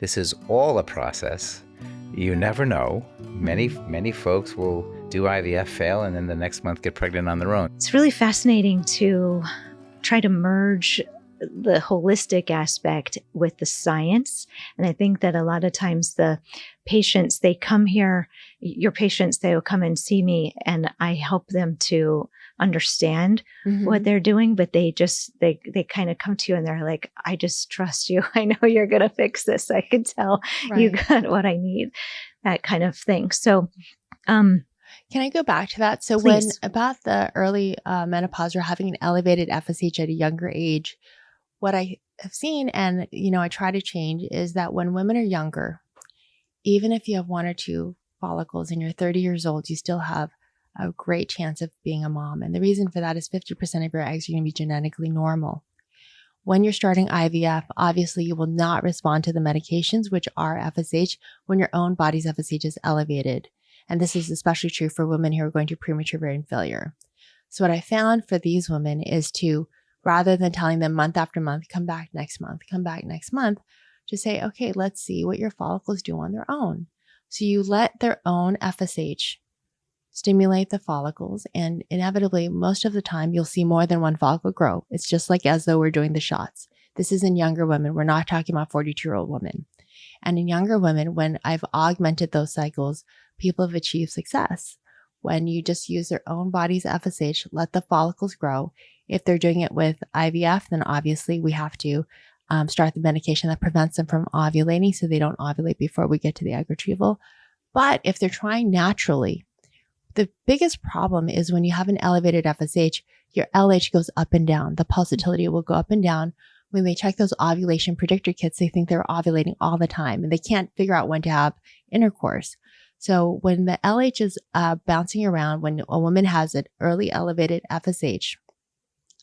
This is all a process. You never know. Many folks will do IVF, fail, and then the next month get pregnant on their own. It's really fascinating to try to merge the holistic aspect with the science. And I think that a lot of times the patients, they come here, your patients, they will come and see me and I help them to understand what they're doing, but they kind of come to you and they're like, I just trust you. I know you're going to fix this. I can tell you got what I need, that kind of thing. So, can I go back to that? So please. When about the early menopause or having an elevated FSH at a younger age, what I have seen and, I try to change is that when women are younger, even if you have 1 or 2 follicles and you're 30 years old, you still have a great chance of being a mom. And the reason for that is 50% of your eggs are going to be genetically normal. When you're starting IVF, obviously you will not respond to the medications, which are FSH, when your own body's FSH is elevated. And this is especially true for women who are going through premature ovarian failure. So what I found for these women is to, rather than telling them month after month, come back next month, just say, okay, let's see what your follicles do on their own. So you let their own FSH stimulate the follicles, and inevitably, most of the time, you'll see more than one follicle grow. It's just like as though we're doing the shots. This is in younger women. We're not talking about 42-year-old women. And in younger women, when I've augmented those cycles, people have achieved success. When you just use their own body's FSH, let the follicles grow. If they're doing it with IVF, then obviously we have to start the medication that prevents them from ovulating so they don't ovulate before we get to the egg retrieval. But if they're trying naturally, the biggest problem is when you have an elevated FSH, your LH goes up and down. The pulsatility will go up and down. When they check those ovulation predictor kits, they think they're ovulating all the time and they can't figure out when to have intercourse. So when the LH is bouncing around, when a woman has an early elevated FSH,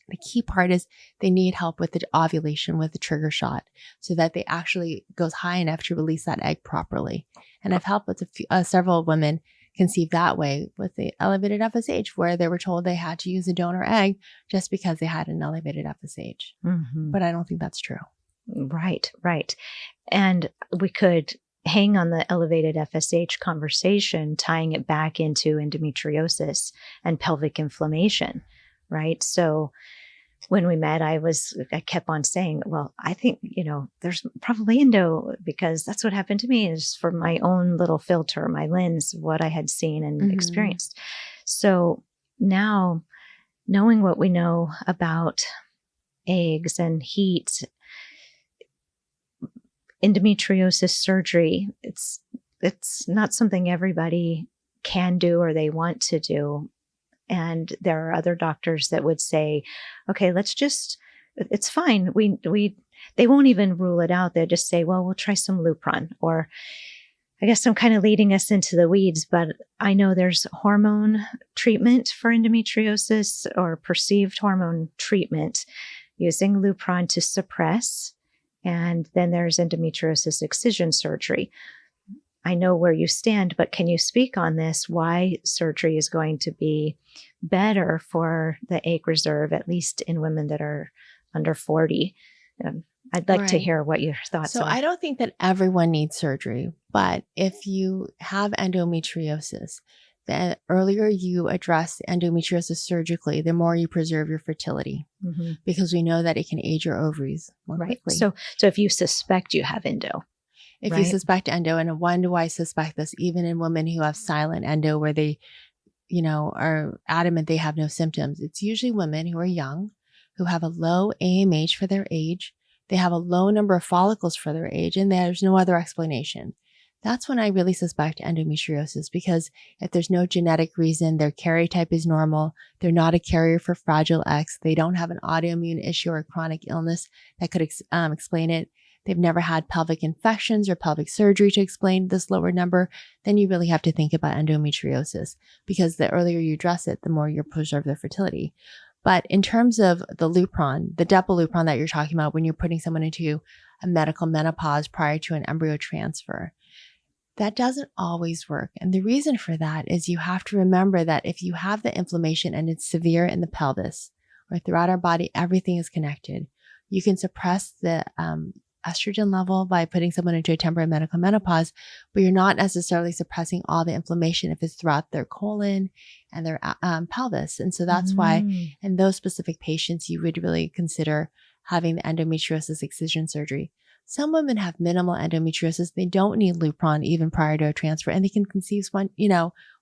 the key part is they need help with the ovulation with the trigger shot so that they actually goes high enough to release that egg properly. And I've helped with several women conceive that way with the elevated FSH, where they were told they had to use a donor egg just because they had an elevated FSH. But I don't think that's true. Right. And we could hang on the elevated FSH conversation, tying it back into endometriosis and pelvic inflammation, right? So when we met, I kept on saying, well, I think, there's probably endo because that's what happened to me, is for my own little filter, my lens, what I had seen and experienced. So now, knowing what we know about eggs and heat, endometriosis surgery, it's not something everybody can do or they want to do. And there are other doctors that would say, okay, it's fine. They won't even rule it out. They'll just say, well, we'll try some Lupron. Or I guess I'm kind of leading us into the weeds, but I know there's hormone treatment for endometriosis or perceived hormone treatment using Lupron to suppress. And then there's endometriosis excision surgery. I know where you stand, but can you speak on this? Why surgery is going to be better for the egg reserve, at least in women that are under 40? I'd like to hear what your thoughts are. So I don't think that everyone needs surgery, but if you have endometriosis, the earlier you address endometriosis surgically, the more you preserve your fertility, because we know that it can age your ovaries more quickly. So if you suspect you have endo. If you suspect endo, and when do I suspect this? Even in women who have silent endo where they, are adamant they have no symptoms. It's usually women who are young, who have a low AMH for their age. They have a low number of follicles for their age, and there's no other explanation. That's when I really suspect endometriosis, because if there's no genetic reason, their karyotype is normal, they're not a carrier for Fragile X, they don't have an autoimmune issue or a chronic illness that could explain it, they've never had pelvic infections or pelvic surgery to explain this lower number, then you really have to think about endometriosis, because the earlier you address it, the more you preserve their fertility. But in terms of the Lupron, the Depo Lupron that you're talking about when you're putting someone into a medical menopause prior to an embryo transfer, that doesn't always work. And the reason for that is you have to remember that if you have the inflammation and it's severe in the pelvis or throughout our body, everything is connected. You can suppress the estrogen level by putting someone into a temporary medical menopause, but you're not necessarily suppressing all the inflammation if it's throughout their colon and their pelvis. And so that's why in those specific patients, you would really consider having the endometriosis excision surgery. Some women have minimal endometriosis. They don't need Lupron even prior to a transfer, and they can conceive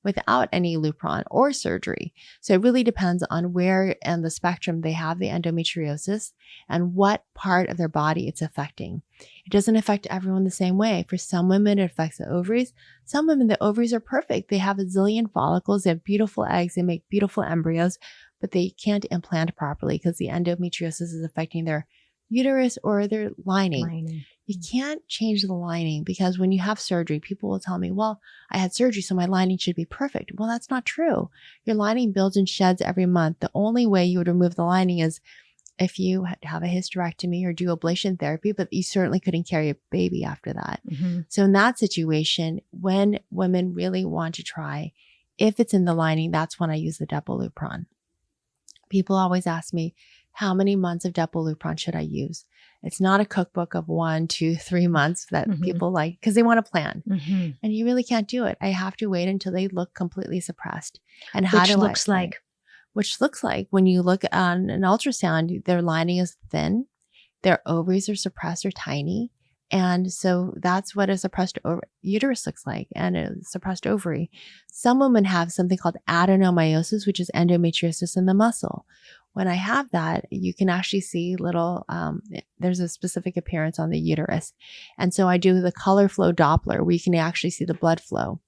without any Lupron or surgery. So it really depends on where in the spectrum they have the endometriosis and what part of their body it's affecting. It doesn't affect everyone the same way. For some women, it affects the ovaries. Some women, the ovaries are perfect. They have a zillion follicles. They have beautiful eggs. They make beautiful embryos, but they can't implant properly because the endometriosis is affecting their uterus or their lining. You can't change the lining because when you have surgery, people will tell me, well, I had surgery, so my lining should be perfect. Well, that's not true. Your lining builds and sheds every month. The only way you would remove the lining is if you have a hysterectomy or do ablation therapy, but you certainly couldn't carry a baby after that. So in that situation, when women really want to try, if it's in the lining, that's when I use the Depolupron. People always ask me, how many months of Depolupron should I use? It's not a cookbook of 1, 2, 3 months that people like because they want to plan. And you really can't do it. I have to wait until they look completely suppressed. And Which looks like when you look on an ultrasound, their lining is thin, their ovaries are suppressed or tiny. And so that's what a suppressed uterus looks like and a suppressed ovary. Some women have something called adenomyosis, which is endometriosis in the muscle. When I have that, you can actually see little, there's a specific appearance on the uterus. And so I do the color flow Doppler where you can actually see the blood flow.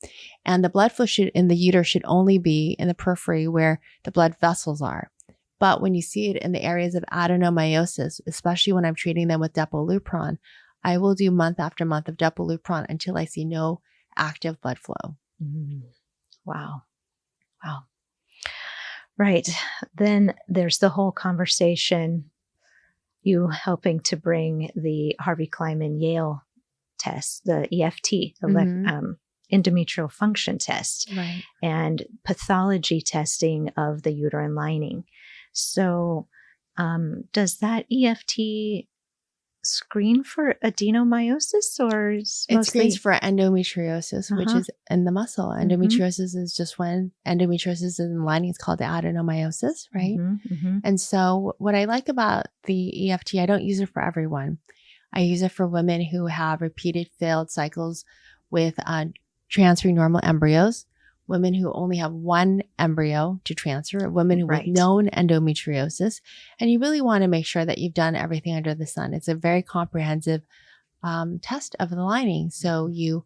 And the blood flow in the uterus should only be in the periphery where the blood vessels are. But when you see it in the areas of adenomyosis, especially when I'm treating them with Depolupron, I will do month after month of Depolupron until I see no active blood flow. Wow. Right. Then there's the whole conversation, you helping to bring the Harvey Kleiman Yale test, the EFT, endometrial function test, and pathology testing of the uterine lining. So does that EFT screen for adenomyosis or it screens for endometriosis, which is in the muscle. Endometriosis is just when endometriosis in the lining is called the adenomyosis, right? And so what I like about the EFT, I don't use it for everyone. I use it for women who have repeated failed cycles with transferring normal embryos, women who only have one embryo to transfer, women with known endometriosis. And you really want to make sure that you've done everything under the sun. It's a very comprehensive test of the lining. So you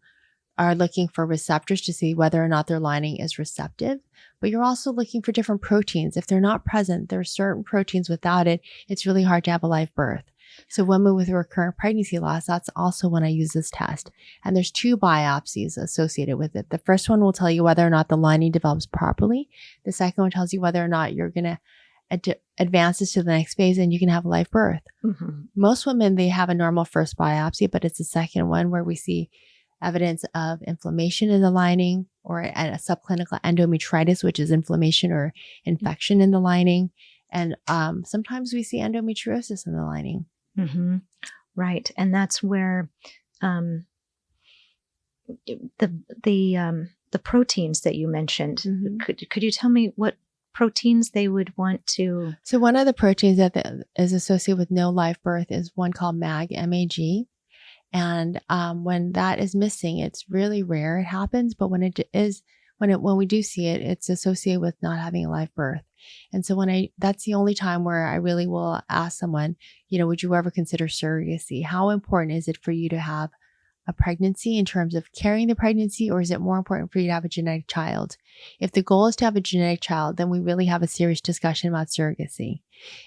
are looking for receptors to see whether or not their lining is receptive, but you're also looking for different proteins. If they're not present, there are certain proteins without it, it's really hard to have a live birth. So women with recurrent pregnancy loss, that's also when I use this test. And there's 2 biopsies associated with it. The first one will tell you whether or not the lining develops properly. The second one tells you whether or not you're going to advance this to the next phase and you can have a live birth. Most women, they have a normal first biopsy, but it's the second one where we see evidence of inflammation in the lining or a subclinical endometritis, which is inflammation or infection in the lining. And sometimes we see endometriosis in the lining. Right. And that's where the proteins that you mentioned, could you tell me what proteins they would want to? So one of the proteins that is associated with no live birth is one called MAG, M-A-G. And when that is missing, it's really rare it happens. But when it is, when we do see it, it's associated with not having a live birth. And so that's the only time where I really will ask someone, would you ever consider surrogacy? How important is it for you to have a pregnancy in terms of carrying the pregnancy, or is it more important for you to have a genetic child? If the goal is to have a genetic child, then we really have a serious discussion about surrogacy.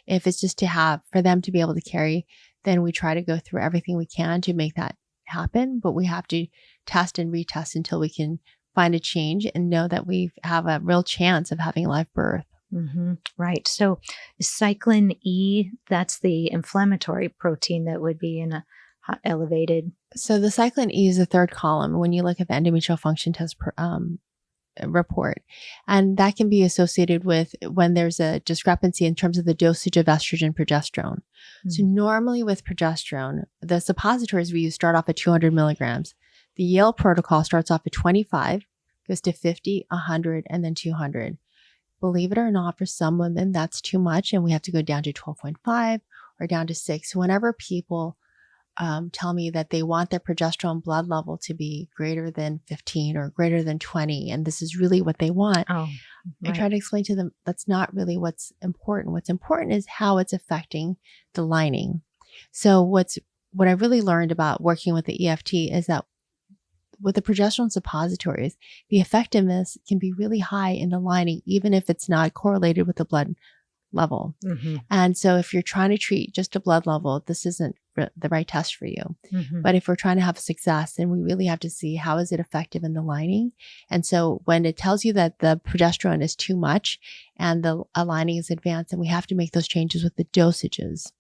If it's just for them to be able to carry, then we try to go through everything we can to make that happen. But we have to test and retest until we can find a change and know that we have a real chance of having a live birth. Right. So cyclin E, that's the inflammatory protein that would be in a elevated. So the cyclin E is the third column. When you look at the endometrial function test report. And that can be associated with when there's a discrepancy in terms of the dosage of estrogen progesterone. So normally with progesterone, the suppositories we use start off at 200 milligrams. The Yale protocol starts off at 25, goes to 50, 100, and then 200. Believe it or not, for some women, that's too much, and we have to go down to 12.5 or down to 6. Whenever people tell me that they want their progesterone blood level to be greater than 15 or greater than 20, and this is really what they want, I try to explain to them that's not really what's important. What's important is how it's affecting the lining. So what I really learned about working with the EFT is that with the progesterone suppositories, the effectiveness can be really high in the lining, even if it's not correlated with the blood level. And so if you're trying to treat just a blood level, this isn't the right test for you. But if we're trying to have success, then we really have to see how is it effective in the lining. And so when it tells you that the progesterone is too much and the lining is advanced, then we have to make those changes with the dosages.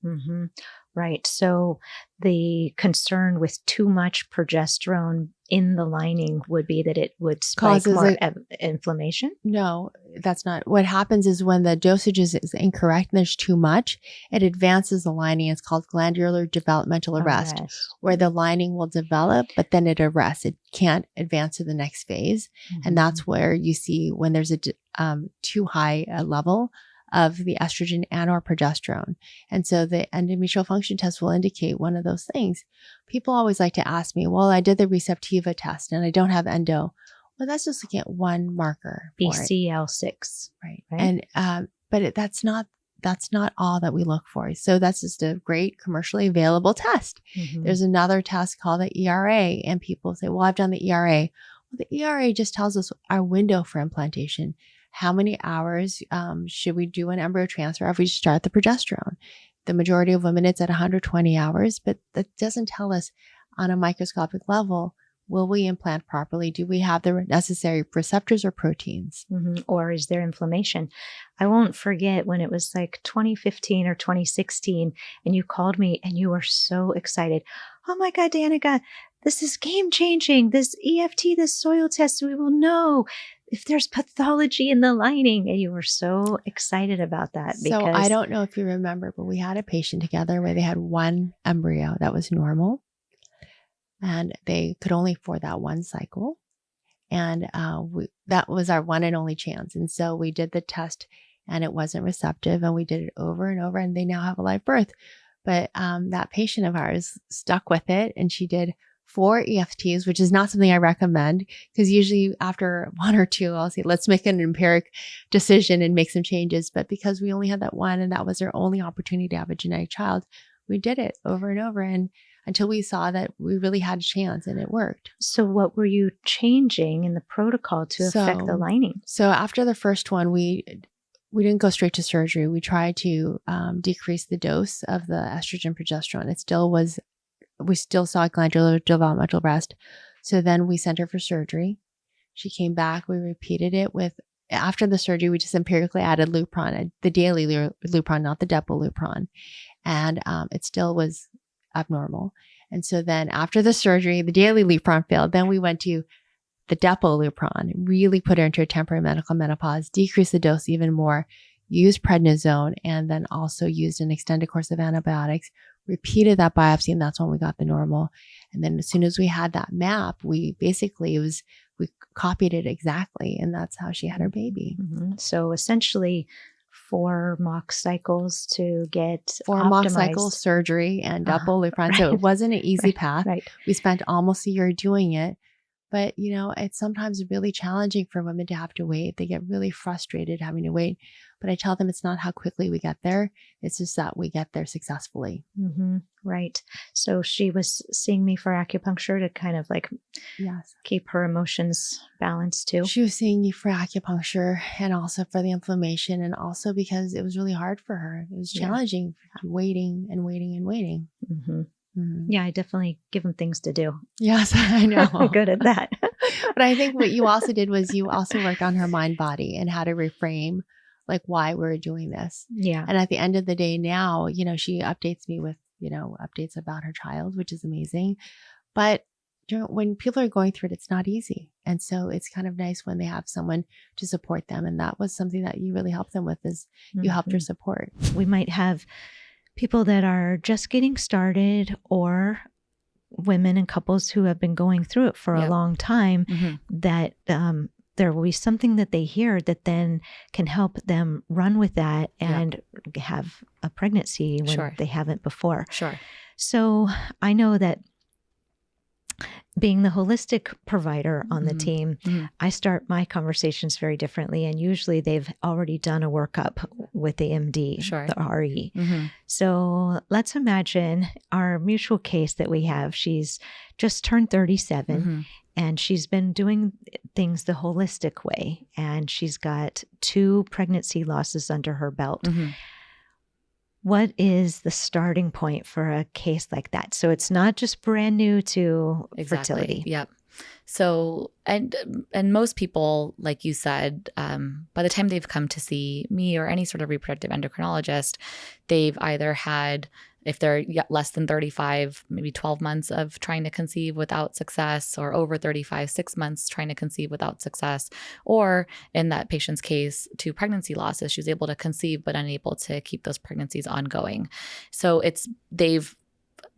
Right. So the concern with too much progesterone in the lining would be that it would spike more inflammation? No, that's not. What happens is when the dosage is incorrect and there's too much, it advances the lining. It's called glandular developmental arrest, where the lining will develop, but then it arrests. It can't advance to the next phase. And that's where you see when there's a too high a level of the estrogen and or progesterone. And so the endometrial function test will indicate one of those things. People always like to ask me, well, I did the Receptiva test and I don't have endo. Well, that's just looking at one marker. BCL6. Right. And, but that's not all that we look for. So that's just a great commercially available test. There's another test called the ERA, and people say, well, I've done the ERA. Well, the ERA just tells us our window for implantation. How many hours should we do an embryo transfer after we start the progesterone? The majority of women, it's at 120 hours, but that doesn't tell us on a microscopic level, will we implant properly? Do we have the necessary receptors or proteins? Or is there inflammation? I won't forget when it was like 2015 or 2016, and you called me and you were so excited. Oh my God, Danica, this is game changing. This EFT, this soil test, we will know if there's pathology in the lining. And you were so excited about that. So I don't know if you remember, but we had a patient together where they had one embryo that was normal and they could only afford that one cycle. And that was our one and only chance. And so we did the test and it wasn't receptive, and we did it over and over, and they now have a live birth. But that patient of ours stuck with it, and she did 4 EFTs, which is not something I recommend, because usually after 1 or 2, I'll say, let's make an empiric decision and make some changes. But because we only had that one and that was our only opportunity to have a genetic child, we did it over and over, and until we saw that we really had a chance and it worked. So what were you changing in the protocol to affect the lining? So after the first one, we didn't go straight to surgery. We tried to decrease the dose of the estrogen progesterone. We still saw glandular developmental arrest. So then we sent her for surgery. She came back. We repeated it after the surgery, we just empirically added Lupron, the daily Lupron, not the depot Lupron. And it still was abnormal. And so then after the surgery, the daily Lupron failed. Then we went to the depot Lupron, really put her into a temporary medical menopause, decreased the dose even more, used prednisone, and then also used an extended course of antibiotics, repeated that biopsy, and that's when we got the normal. And then as soon as we had that map, we copied it exactly, and that's how she had her baby. So essentially 4 mock cycles to get 4 optimized. mock cycles, surgery, and double Lupron. So it wasn't an easy path. We spent almost a year doing it. But, it's sometimes really challenging for women to have to wait. They get really frustrated having to wait. But I tell them it's not how quickly we get there. It's just that we get there successfully. Right. So she was seeing me for acupuncture to kind of keep her emotions balanced too. She was seeing me for acupuncture and also for the inflammation, and also because it was really hard for her. It was challenging waiting and waiting and waiting. Yeah, I definitely give them things to do. Yes, I know. I'm good at that. But I think what you also did was you also worked on her mind body and how to reframe why we're doing this. Yeah. And at the end of the day now, she updates me with, updates about her child, which is amazing. But when people are going through it, it's not easy. And so it's kind of nice when they have someone to support them. And that was something that you really helped them with, is you helped her support. We might have people that are just getting started, or women and couples who have been going through it for a long time, that there will be something that they hear that then can help them run with that and have a pregnancy when they haven't before. Sure. So I know that being the holistic provider on the team, I start my conversations very differently. And usually they've already done a workup with the MD, the RE. So let's imagine our mutual case that we have. She's just turned 37 and she's been doing things the holistic way. And she's got 2 pregnancy losses under her belt. What is the starting point for a case like that? So it's not just brand new to fertility. Yep. So, and most people, like you said, by the time they've come to see me or any sort of reproductive endocrinologist, they've either had, if they're less than 35, maybe 12 months of trying to conceive without success, or over 35, 6 months trying to conceive without success, or in that patient's case, 2 pregnancy losses. She was able to conceive but unable to keep those pregnancies ongoing. So they've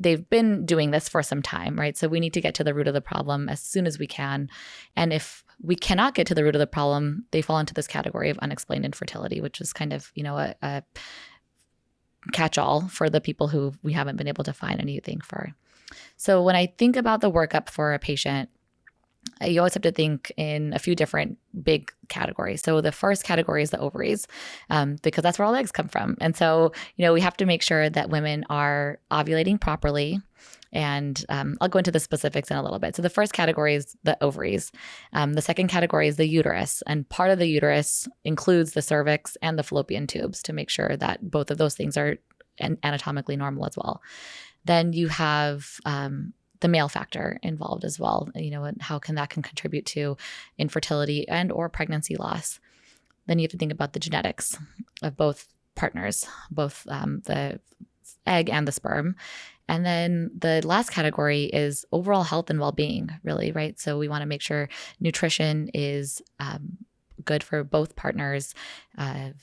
been doing this for some time, right? So we need to get to the root of the problem as soon as we can. And if we cannot get to the root of the problem, they fall into this category of unexplained infertility, which is kind of, a catch-all for the people who we haven't been able to find anything for. So when I think about the workup for a patient, you always have to think in a few different big categories. So the first category is the ovaries, because that's where all eggs come from. And so, we have to make sure that women are ovulating properly. And I'll go into the specifics in a little bit. So the first category is the ovaries. The second category is the uterus. And part of the uterus includes the cervix and the fallopian tubes to make sure that both of those things are anatomically normal as well. Then you have the male factor involved as well, and how that can contribute to infertility and or pregnancy loss. Then you have to think about the genetics of both partners, both the egg and the sperm. And then the last category is overall health and well-being, really, right? So we want to make sure nutrition is good for both partners.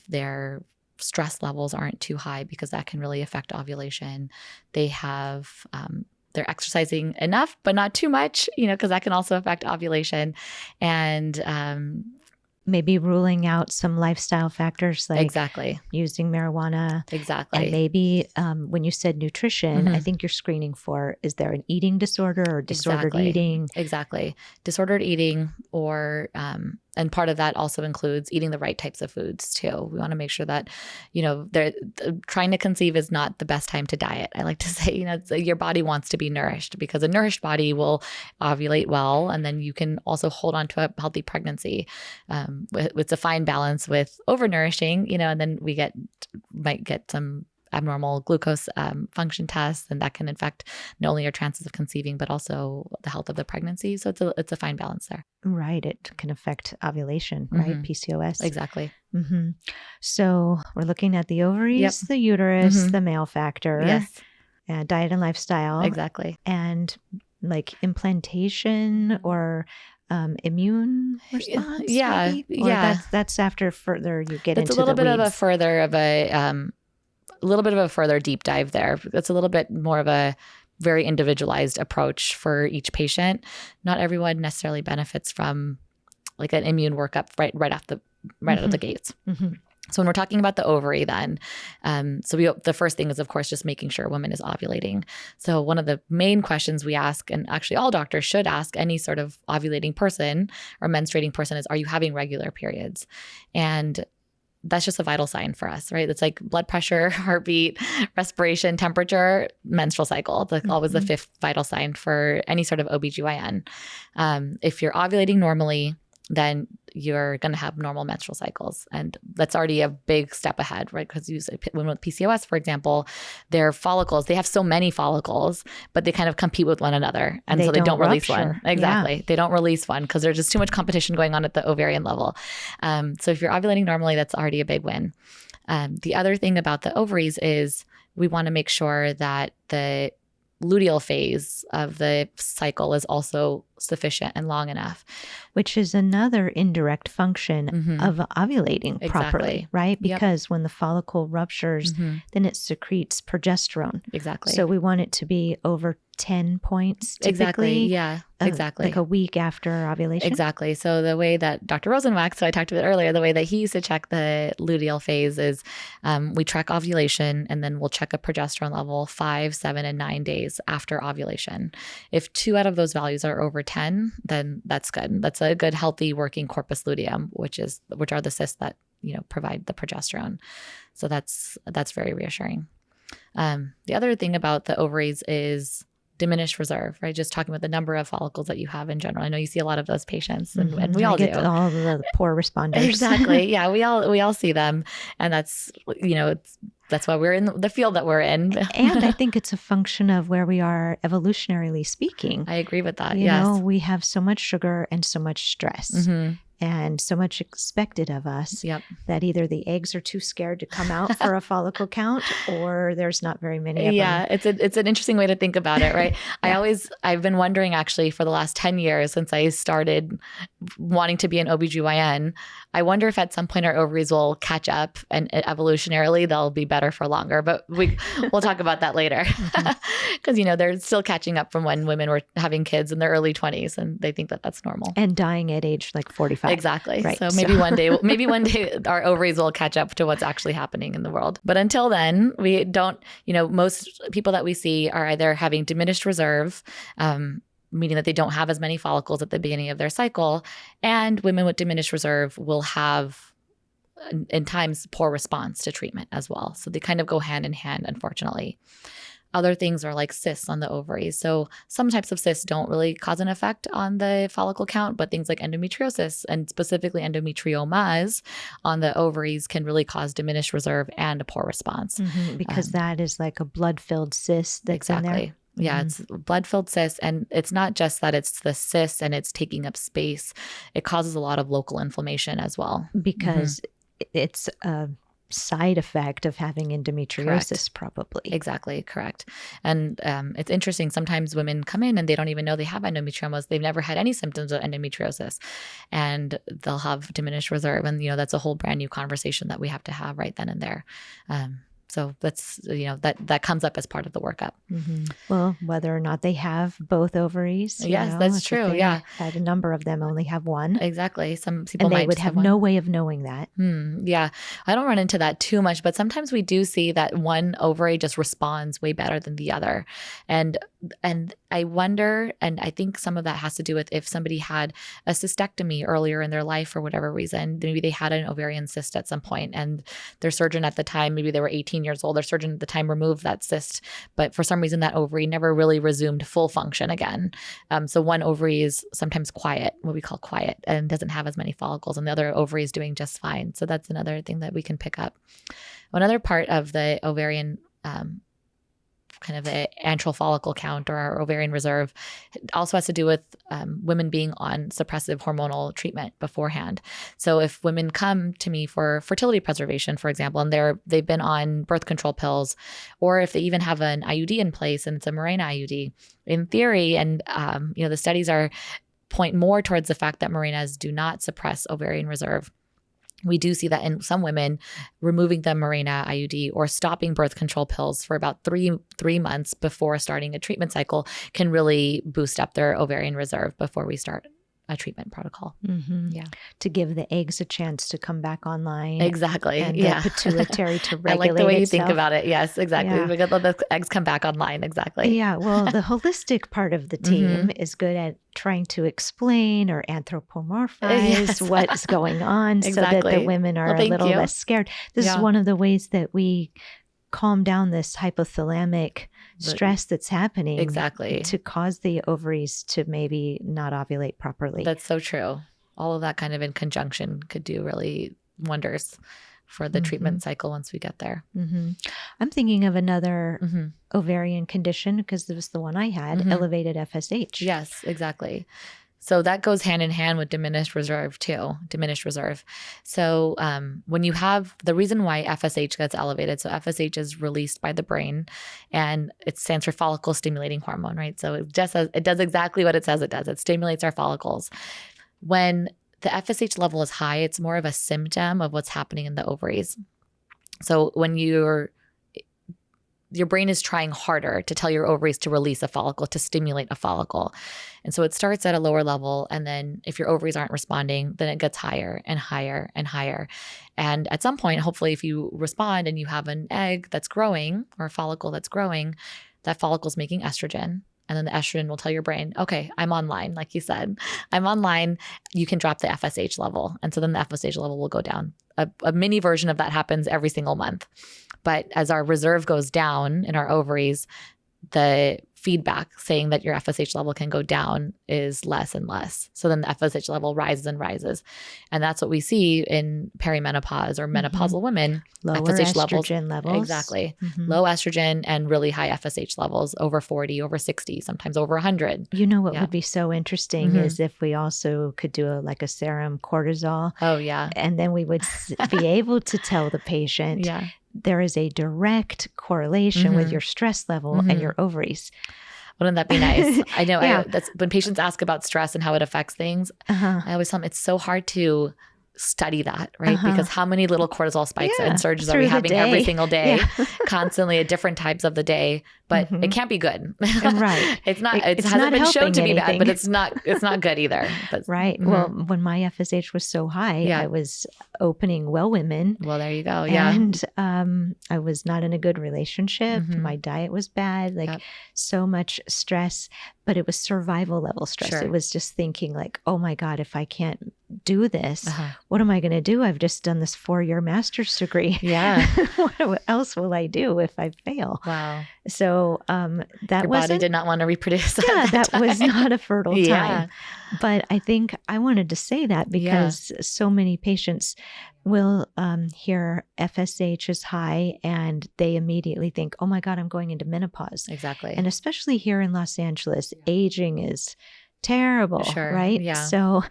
Their stress levels aren't too high, because that can really affect ovulation. They have they're exercising enough, but not too much, because that can also affect ovulation. And maybe ruling out some lifestyle factors like using marijuana. Exactly. And maybe when you said nutrition, I think you're screening for, is there an eating disorder or disordered eating? Exactly. Disordered eating, or and part of that also includes eating the right types of foods too. We want to make sure that, trying to conceive is not the best time to diet. I like to say, your body wants to be nourished, because a nourished body will ovulate well, and then you can also hold on to a healthy pregnancy. It's a fine balance with overnourishing, and then we might get some abnormal glucose function tests, and that can affect not only your chances of conceiving, but also the health of the pregnancy. So it's a fine balance there. Right. It can affect ovulation, right? PCOS. Exactly. So we're looking at the ovaries, the uterus, the male factor, diet and lifestyle. Exactly. And like implantation or immune response. That's after further you get into the weeds. It's a little bit of a further deep dive there. It's a little bit more of a very individualized approach for each patient. Not everyone necessarily benefits from like an immune workup right out of the gates. So when we're talking about the ovary then, the first thing is, of course, just making sure a woman is ovulating. So one of the main questions we ask, and actually all doctors should ask any sort of ovulating person or menstruating person, is, are you having regular periods? And that's just a vital sign for us, right? It's like blood pressure, heartbeat, respiration, temperature, menstrual cycle. It's like always the fifth vital sign for any sort of OBGYN. If you're ovulating normally, then you're going to have normal menstrual cycles. And that's already a big step ahead, right? Because women with PCOS, for example, their follicles, they have so many follicles, but they kind of compete with one another. And so they don't release one. Exactly. Yeah. They don't release one because there's just too much competition going on at the ovarian level. So if you're ovulating normally, that's already a big win. The other thing about the ovaries is we want to make sure that luteal phase of the cycle is also sufficient and long enough. Which is another indirect function of ovulating properly, right? Because when the follicle ruptures, then it secretes progesterone. Exactly. So we want it to be over 10 points typically. Exactly. Yeah, exactly. Like a week after ovulation. Exactly. So the way that Dr. Rosenwax, so I talked about earlier, the way that he used to check the luteal phase is we track ovulation and then we'll check a progesterone level 5, 7, and 9 days after ovulation. If 2 out of those values are over 10, then that's good. That's a good, healthy working corpus luteum, which are the cysts that, provide the progesterone. So that's very reassuring. The other thing about the ovaries is diminished reserve, right? Just talking about the number of follicles that you have in general. I know you see a lot of those patients, and we all do. All the poor responders. Exactly. Yeah, we all see them, and that's that's why we're in the field that we're in. And I think it's a function of where we are evolutionarily speaking. I agree with that. You know, we have so much sugar and so much stress. And so much expected of us that either the eggs are too scared to come out for a follicle count, or there's not very many of them. Yeah, it's an interesting way to think about it, right? I've been wondering actually for the last 10 years since I started wanting to be an OBGYN, I wonder if at some point our ovaries will catch up and evolutionarily they'll be better for longer. But we'll talk about that later. Because, they're still catching up from when women were having kids in their early 20s and they think that that's normal. And dying at age like 45. Exactly. Right. So maybe one day our ovaries will catch up to what's actually happening in the world. But until then, we don't, most people that we see are either having diminished reserve, meaning that they don't have as many follicles at the beginning of their cycle. And women with diminished reserve will have, in times, poor response to treatment as well. So they kind of go hand in hand, unfortunately. Other things are like cysts on the ovaries. So some types of cysts don't really cause an effect on the follicle count, but things like endometriosis and specifically endometriomas on the ovaries can really cause diminished reserve and a poor response. Because that is like a blood-filled cyst that's in there. Yeah, it's blood-filled cyst. And it's not just that it's the cyst and it's taking up space. It causes a lot of local inflammation as well. Because it's a side effect of having endometriosis, probably. Exactly, correct. And it's interesting. Sometimes women come in and they don't even know they have endometriomas. They've never had any symptoms of endometriosis, and they'll have diminished reserve. And that's a whole brand new conversation that we have to have right then and there. So that's, that comes up as part of the workup. Well, whether or not they have both ovaries. Yes, that's true. Yeah. Had a number of them only have one. Exactly. Some people and they might would have no way of knowing that. Yeah. I don't run into that too much, but sometimes we do see that one ovary just responds way better than the other. And I wonder, and I think some of that has to do with if somebody had a cystectomy earlier in their life for whatever reason, maybe they had an ovarian cyst at some point and their surgeon at the time, maybe they were 18 years old, their surgeon at the time removed that cyst, but for some reason that ovary never really resumed full function again. So one ovary is sometimes quiet, what we call quiet, and doesn't have as many follicles, and the other ovary is doing just fine. So that's another thing that we can pick up. Another part of the ovarian kind of the antral follicle count or our ovarian reserve also has to do with women being on suppressive hormonal treatment beforehand. So if women come to me for fertility preservation, for example, and they've been on birth control pills, or if they even have an IUD in place and it's a Mirena IUD, in theory, and the studies point more towards the fact that Mirenas do not suppress ovarian reserve. We do see that in some women, removing the Mirena IUD or stopping birth control pills for about three months before starting a treatment cycle can really boost up their ovarian reserve before we start a treatment protocol. Yeah. To give the eggs a chance to come back online. Exactly. And the pituitary to regulate I like the way you itself. think about it. Yes, exactly. Yeah. We got the eggs come back online. Exactly. Yeah. Well, the holistic part of the team is good at trying to explain or anthropomorphize what's going on so that the women are a little less scared. This is one of the ways that we calm down this hypothalamic stress that's happening to cause the ovaries to maybe not ovulate properly. That's so true. All of that kind of in conjunction could do really wonders for the treatment cycle once we get there. I'm thinking of another ovarian condition because it was the one I had, elevated FSH. Yes, exactly. So that goes hand in hand with diminished reserve too, diminished reserve. So when you have the reason why FSH gets elevated, so FSH is released by the brain and it stands for follicle stimulating hormone, right? So it does exactly what it says it does. It stimulates our follicles. When the FSH level is high, it's more of a symptom of what's happening in the ovaries. So when your brain is trying harder to tell your ovaries to release a follicle, to stimulate a follicle. And so it starts at a lower level. And then if your ovaries aren't responding, then it gets higher and higher and higher. And at some point, hopefully, if you respond and you have an egg that's growing or a follicle that's growing, that follicle's making estrogen. And then the estrogen will tell your brain, okay, I'm online. Like you said, I'm online. You can drop the FSH level. And so then the FSH level will go down. A mini version of that happens every single month. But as our reserve goes down in our ovaries, the feedback saying that your FSH level can go down is less and less. So then the FSH level rises and rises. And that's what we see in perimenopause or menopausal women. Lower FSH estrogen levels. Exactly. Low estrogen and really high FSH levels, over 40, over 60, sometimes over 100. You know what would be so interesting is if we also could do a serum cortisol. Oh, yeah. And then we would be able to tell the patient there is a direct correlation with your stress level and your ovaries. Wouldn't that be nice? I know. That's when patients ask about stress and how it affects things. I always tell them it's so hard to study that, right? Because how many little cortisol spikes and surges are we having every single day, constantly at different times of the day? But it can't be good, right? It's not. It hasn't been shown to be bad, but it's not good either. But, right. Well, when my FSH was so high, I was opening well women. Well, there you go. Yeah. And I was not in a good relationship. My diet was bad. So much stress, but it was survival level stress. It was just thinking oh my God, if I can't do this, what am I going to do? I've just done this 4-year master's degree. Yeah. What else will I do if I fail? Wow. So that your body did not want to reproduce. That was not a fertile time. But I think I wanted to say that because so many patients will hear FSH is high and they immediately think, oh my God, I'm going into menopause. Exactly. And especially here in Los Angeles, aging is terrible, right? Yeah. So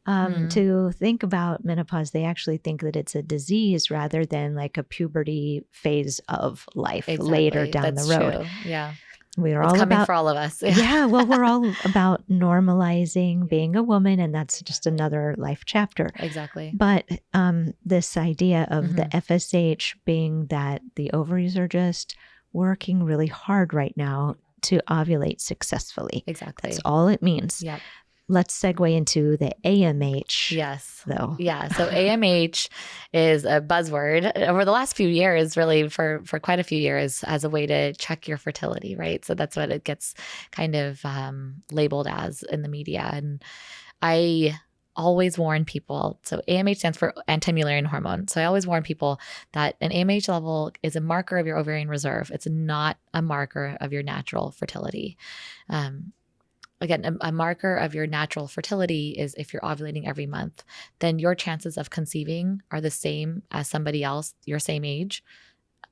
to think about menopause, they actually think that it's a disease rather than a puberty phase of life later down the road. True. Yeah. We're it's all coming about for all of us. Well, we're all about normalizing being a woman, and that's just another life chapter. Exactly. But this idea of the FSH being that the ovaries are just working really hard right now to ovulate successfully. Exactly. That's all it means. Yep. Let's segue into the AMH. Yes. Though. Yeah. So AMH is a buzzword over the last few years, really for quite a few years, as a way to check your fertility, right? So that's what it gets kind of labeled as in the media. And I always warn people. So AMH stands for anti-Mullerian hormone. So I always warn people that an AMH level is a marker of your ovarian reserve. It's not a marker of your natural fertility. Again, a marker of your natural fertility is if you're ovulating every month, then your chances of conceiving are the same as somebody else your same age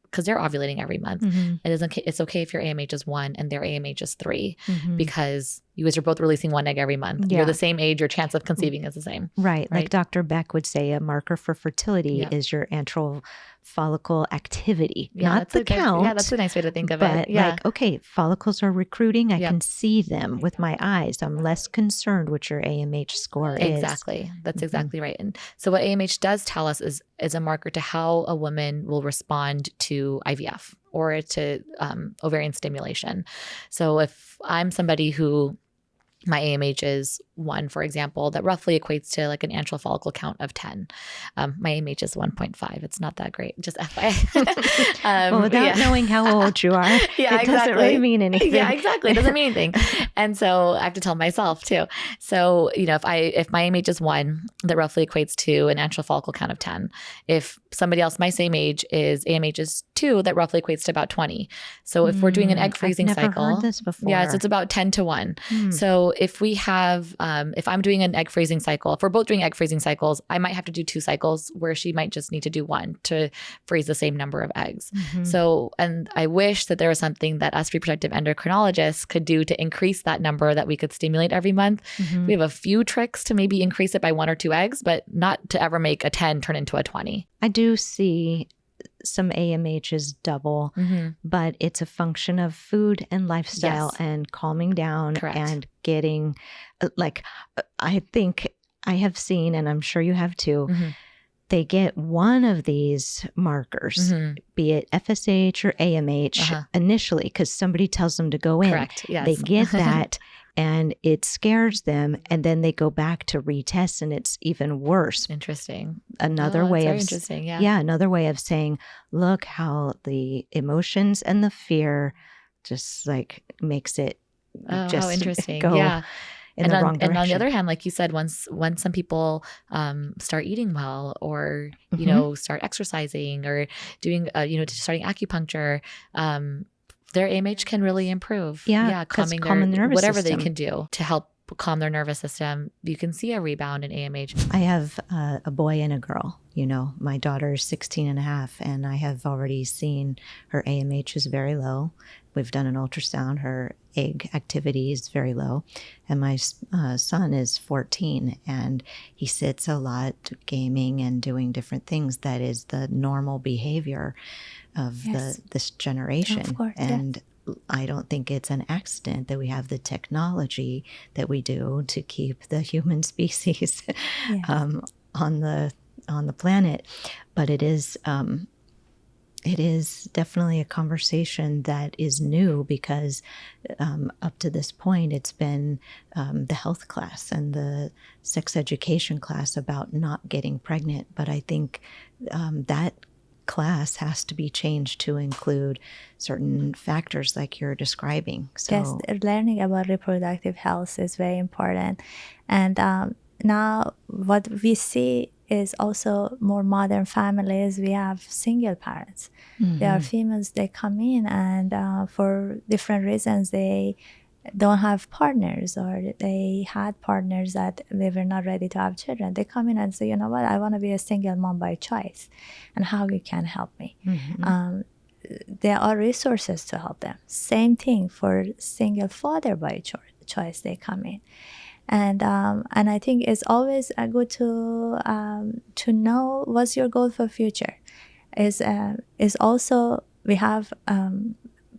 because they're ovulating every month. It's okay if your AMH is 1 and their AMH is 3 because you guys are both releasing 1 egg every month. You're the same age, your chance of conceiving is the same. Right. Like Dr. Beck would say, a marker for fertility is your antral follicle activity, not the count. That's a nice way to think of it. But okay, follicles are recruiting. I can see them with my eyes. I'm less concerned what your AMH score is. Exactly. That's exactly right. And so what AMH does tell us is a marker to how a woman will respond to IVF or to ovarian stimulation. So if I'm somebody who my AMH is 1, for example, that roughly equates to an antral follicle count of 10. My AMH is 1.5. It's not that great. Just FYI. Well, without knowing how old you are, it doesn't really mean anything. Yeah, exactly. It doesn't mean anything. And so I have to tell myself too. So, if my AMH is 1, that roughly equates to an antral follicle count of 10. If somebody else my same age AMH is 2, that roughly equates to about 20. So if we're doing an egg freezing cycle. I've never heard this before. Yeah, so it's about 10 to 1. So So if we have, if I'm doing an egg freezing cycle, if we're both doing egg freezing cycles, I might have to do 2 cycles where she might just need to do 1 to freeze the same number of eggs. So, and I wish that there was something that us reproductive endocrinologists could do to increase that number that we could stimulate every month. We have a few tricks to maybe increase it by 1 or 2 eggs, but not to ever make a 10 turn into a 20. I do see some AMHs double, but it's a function of food and lifestyle and calming down and getting, I think I have seen, and I'm sure you have too, they get one of these markers, be it FSH or AMH initially, because somebody tells them to go in. Correct. Yes. They get that and it scares them, and then they go back to retest and it's even worse. Interesting. Another way of interesting. another way of saying, look how the emotions and the fear just like makes it just how interesting. go in the wrong direction. And on the other hand, like you said, once some people start eating well, or you know, start exercising, or doing starting acupuncture, their AMH can really improve. Calming the nervous whatever system. they can do to help calm their nervous system. You can see a rebound in AMH. I have a boy and a girl. You know, my daughter is 16 and a half, and I have already seen her AMH is very low. We've done an ultrasound. Her egg activity is very low. And my son is 14, and he sits a lot gaming and doing different things. That is the normal behavior of this generation. Of course, and I don't think it's an accident that we have the technology that we do to keep the human species on the planet. But it is definitely a conversation that is new, because up to this point, it's been the health class and the sex education class about not getting pregnant. But I think that class has to be changed to include certain factors like you're describing. So yes, learning about reproductive health is very important. And now what we see is also more modern families. We have single parents. There are females, they come in and for different reasons, they don't have partners, or they had partners that they were not ready to have children. They come in and say, you know what, I want to be a single mom by choice, and how you can help me. There are resources to help them. Same thing for single father by choice, they come in. And I think it's always good to know what's your goal for future. Is also, we have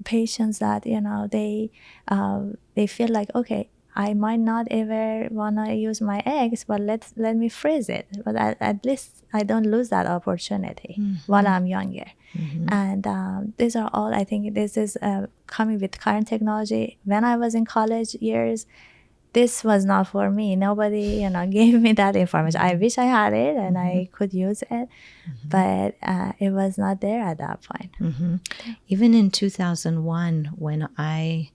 patients that, you know, they feel like, okay, I might not ever want to use my eggs, but let me freeze it. But at least I don't lose that opportunity while I'm younger. And these are all, I think this is coming with current technology. When I was in college years, this was not for me. Nobody, gave me that information. I wish I had it and I could use it, but it was not there at that point. Even in 2001, when I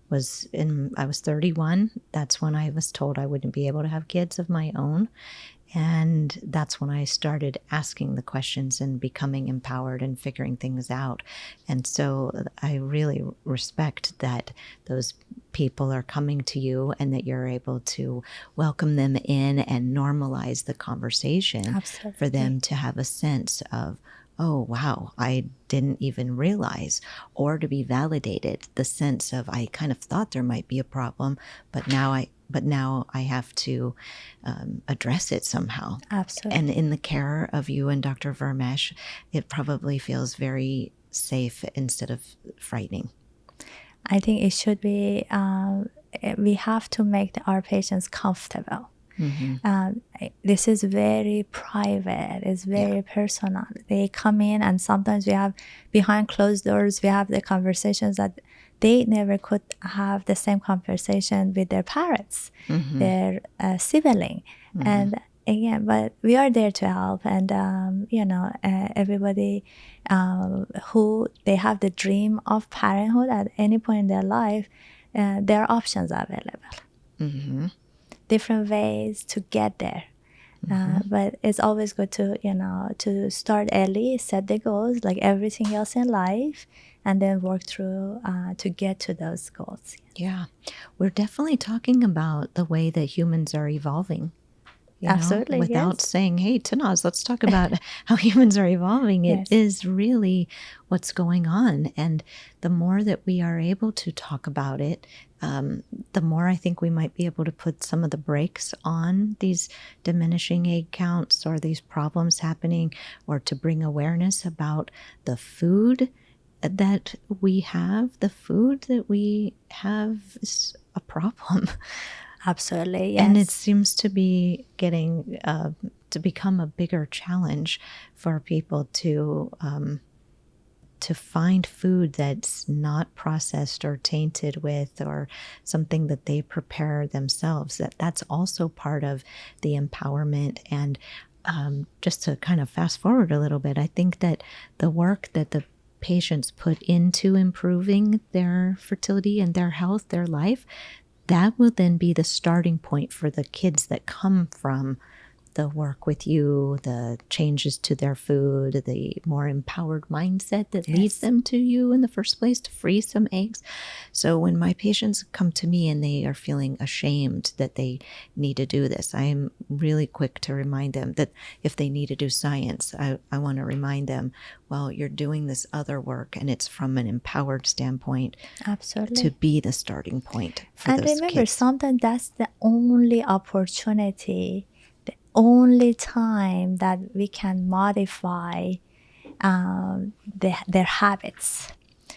was 31, that's when I was told I wouldn't be able to have kids of my own. And that's when I started asking the questions and becoming empowered and figuring things out. And so I really respect that those people are coming to you and that you're able to welcome them in and normalize the conversation. Absolutely. For them to have a sense of, oh, wow, I didn't even realize, or to be validated, the sense of, I kind of thought there might be a problem, but now I have to address it somehow. Absolutely. And in the care of you and Dr. Vermesh, it probably feels very safe instead of frightening. I think it should be, we have to make our patients comfortable. This is very private. It's very personal. They come in, and sometimes we have behind closed doors, we have the conversations that they never could have the same conversation with their parents, their sibling. And again, but we are there to help. And, everybody who they have the dream of parenthood at any point in their life, there are options available. Different ways to get there. But it's always good to, to start early, set the goals like everything else in life, and then work through to get to those goals. Yeah. We're definitely talking about the way that humans are evolving. Absolutely, without yes. saying, hey, Tanaz, let's talk about how humans are evolving. It is really what's going on. And the more that we are able to talk about it, the more I think we might be able to put some of the brakes on these diminishing egg counts or these problems happening, or to bring awareness about the food that we have. The food that we have is a problem. Absolutely, yes. And it seems to be getting to become a bigger challenge for people to find food that's not processed or tainted with, or something that they prepare themselves. That's also part of the empowerment. And just to kind of fast forward a little bit, I think that the work that the patients put into improving their fertility and their health, their life, that will then be the starting point for the kids that come from the work with you, the changes to their food, the more empowered mindset that leads them to you in the first place to freeze some eggs. So when my patients come to me and they are feeling ashamed that they need to do this, I am really quick to remind them that if they need to do science, I want to remind them, well, you're doing this other work and it's from an empowered standpoint. Absolutely. To be the starting point for those kids. And remember, sometimes that's the only opportunity, the only time that we can modify their habits.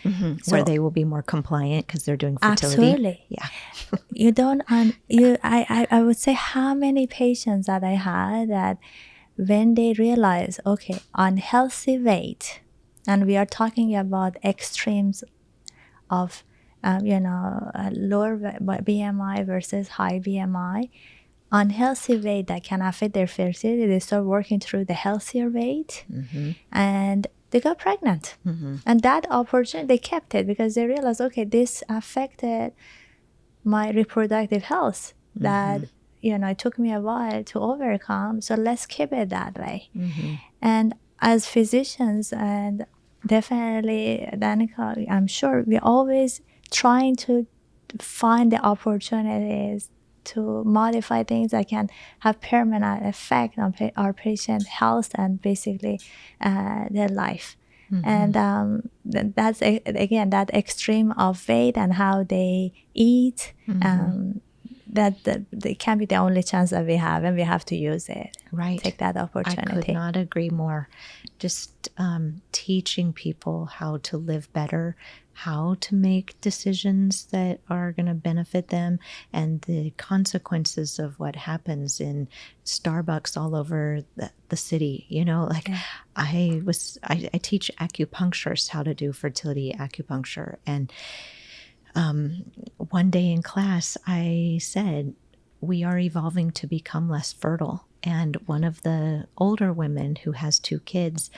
So, where they will be more compliant because they're doing fertility. Absolutely. Yeah. You don't, I would say how many patients that I had that when they realize, okay, unhealthy weight, and we are talking about extremes of, lower BMI versus high BMI, unhealthy weight that can affect their fertility, they start working through the healthier weight, and they got pregnant. And that opportunity, they kept it because they realized, okay, this affected my reproductive health that, it took me a while to overcome. So let's keep it that way. And as physicians, and definitely, Danica, I'm sure we're always trying to find the opportunities to modify things that can have permanent effect on our patient health and basically their life. And that's, again, that extreme of weight and how they eat, that it can be the only chance that we have, and we have to use it. Right. Take that opportunity. I could not agree more. Just teaching people how to live better, how to make decisions that are going to benefit them, and the consequences of what happens in Starbucks all over the city. I teach acupuncturists how to do fertility acupuncture, and one day in class I said, we are evolving to become less fertile. And one of the older women who has 2 kids,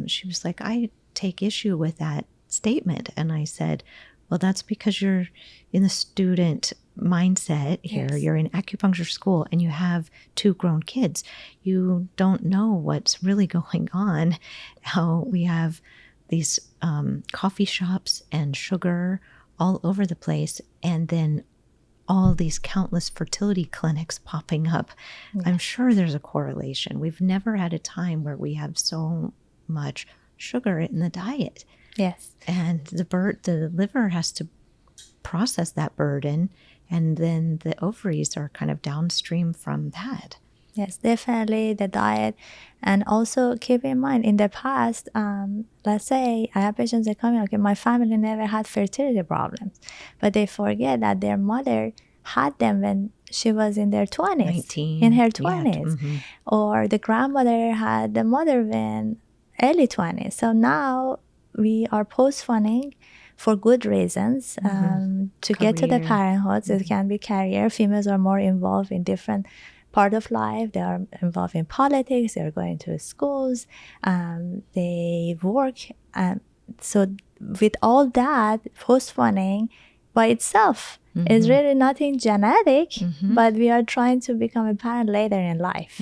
she was like, I take issue with that statement. And I said, well, that's because you're in the student mindset here. Yes. You're in acupuncture school and you have 2 grown kids. You don't know what's really going on. How we have these coffee shops and sugar all over the place, and then all these countless fertility clinics popping up. Yes. I'm sure there's a correlation. We've never had a time where we have so much sugar in the diet. Yes. And the liver has to process that burden, and then the ovaries are kind of downstream from that. Yes, definitely the diet. And also keep in mind, in the past, let's say I have patients that come in, okay, my family never had fertility problems, but they forget that their mother had them when she was in their 20s, in her 20s. Or the grandmother had the mother when early 20s. So now we are postponing for good reasons to get to the parenthood. It can be career. Females are more involved in different part of life. They are involved in politics. They're going to schools. They work. So with all that postponing, by itself is really nothing genetic, but we are trying to become a parent later in life.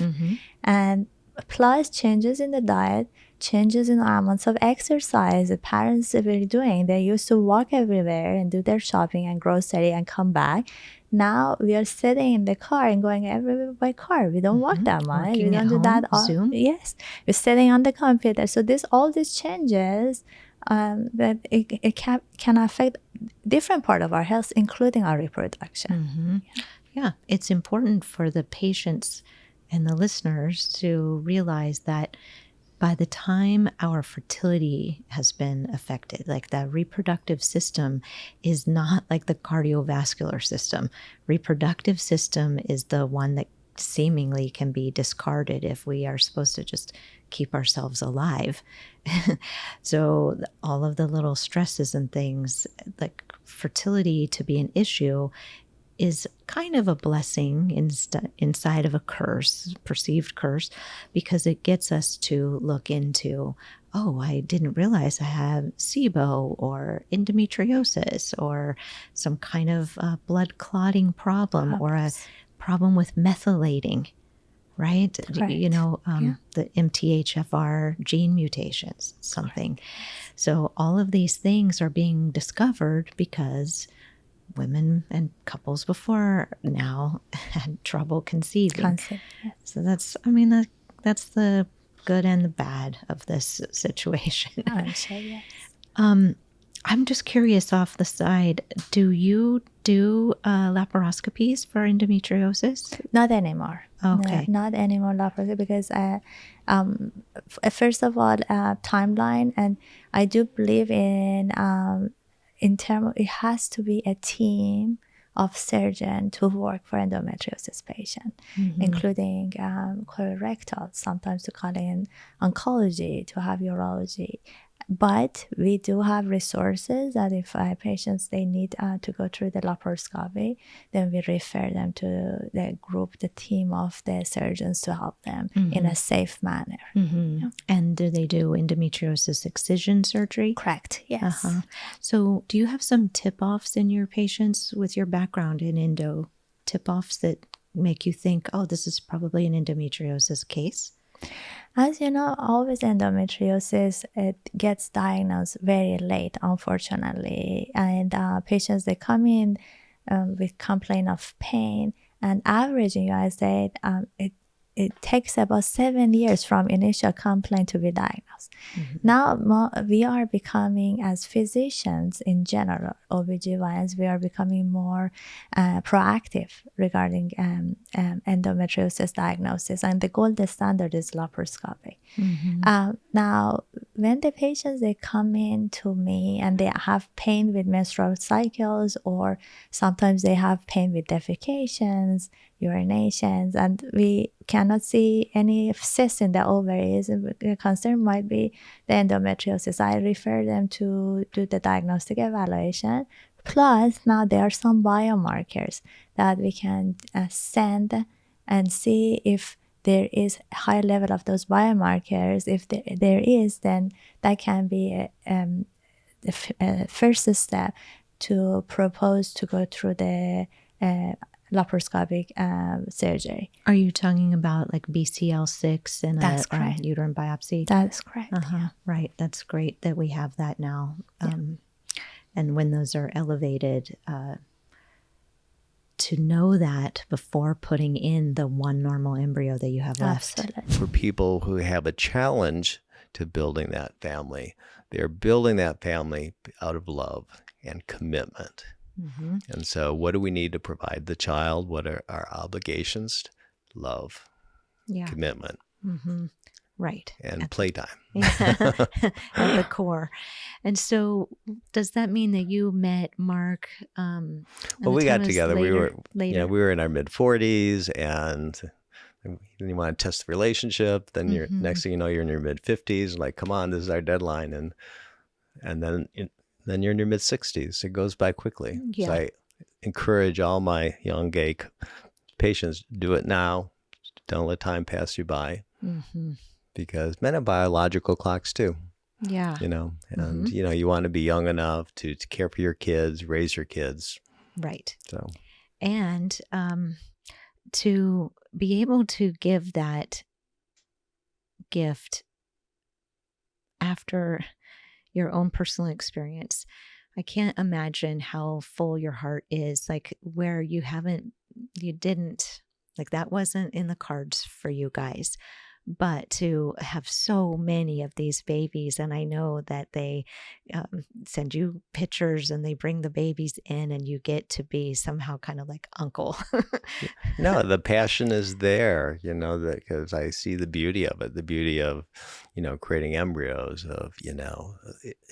And plus changes in the diet, changes in the amounts of exercise that parents were doing. They used to walk everywhere and do their shopping and grocery and come back. Now we are sitting in the car and going everywhere by car. We don't walk that much. Working We don't at do that. home, Zoom? Yes, we're sitting on the computer. So all these changes that it can affect different part of our health, including our reproduction. Yeah, it's important for the patients and the listeners to realize that by the time our fertility has been affected, like the reproductive system is not like the cardiovascular system. Reproductive system is the one that seemingly can be discarded if we are supposed to just keep ourselves alive. So all of the little stresses and things, like fertility to be an issue, is kind of a blessing inside of a curse, perceived curse, because it gets us to look into, oh, I didn't realize I have SIBO or endometriosis or some kind of blood clotting problem or a problem with methylating, right? You know, the MTHFR gene mutations, something. So all of these things are being discovered because women and couples before now had trouble conceiving. So that's, I mean, that's the good and the bad of this situation. I'm just curious off the side, do you do laparoscopies for endometriosis? Not anymore. Okay. No, not anymore laparoscopy because first of all, timeline, and I do believe in terms of, it has to be a team of surgeons to work for endometriosis patient, including colorectal, sometimes to call in oncology, to have urology. But we do have resources that if patients, they need to go through the laparoscopy, then we refer them to the group, the team of the surgeons to help them in a safe manner. Yeah. And do they do endometriosis excision surgery? Correct, yes. So do you have some tip-offs in your patients with your background in endo, tip-offs that make you think, oh, this is probably an endometriosis case? As you know, always endometriosis, it gets diagnosed very late, unfortunately. And patients, they come in with complaint of pain. And average in United States, it takes about 7 years from initial complaint to be diagnosed. Now, we are becoming, as physicians in general, OBGYNs, we are becoming more proactive regarding endometriosis diagnosis. And the gold standard is laparoscopy. Now, when the patients, they come in to me and they have pain with menstrual cycles, or sometimes they have pain with defecations, urinations, and we cannot see any cysts in the ovaries, the concern might be the endometriosis. I refer them to do the diagnostic evaluation. Plus, now there are some biomarkers that we can send and see if there is a high level of those biomarkers. If there is, then that can be the first step to propose to go through the laparoscopic surgery. Are you talking about like BCL6 and That's a correct. uterine biopsy? That's correct. Right. That's great that we have that now. And when those are elevated, to know that before putting in the one normal embryo that you have left. Absolutely. For people who have a challenge to building that family, they're building that family out of love and commitment. And so what do we need to provide the child? What are our obligations? Love, commitment, right, and playtime. At the core. And so does that mean that you met Mark? Well, we got together. Later? We were in our mid 40s, and then you want to test the relationship. Then you're next thing you know, you're in your mid 50s. Like, come on, this is our deadline, and then you're in your mid 60s. It goes by quickly. Yeah. So I encourage all my young gay patients, do it now. Don't let time pass you by, because men have biological clocks too. Yeah. And, you want to be young enough to care for your kids, raise your kids. Right. So, and to be able to give that gift after your own personal experience, I can't imagine how full your heart is, like where you didn't, like that wasn't in the cards for you guys. But to have so many of these babies, and I know that they send you pictures and they bring the babies in, and you get to be somehow kind of like uncle. no, the passion is there, because I see the beauty of it, the beauty of, creating embryos, of,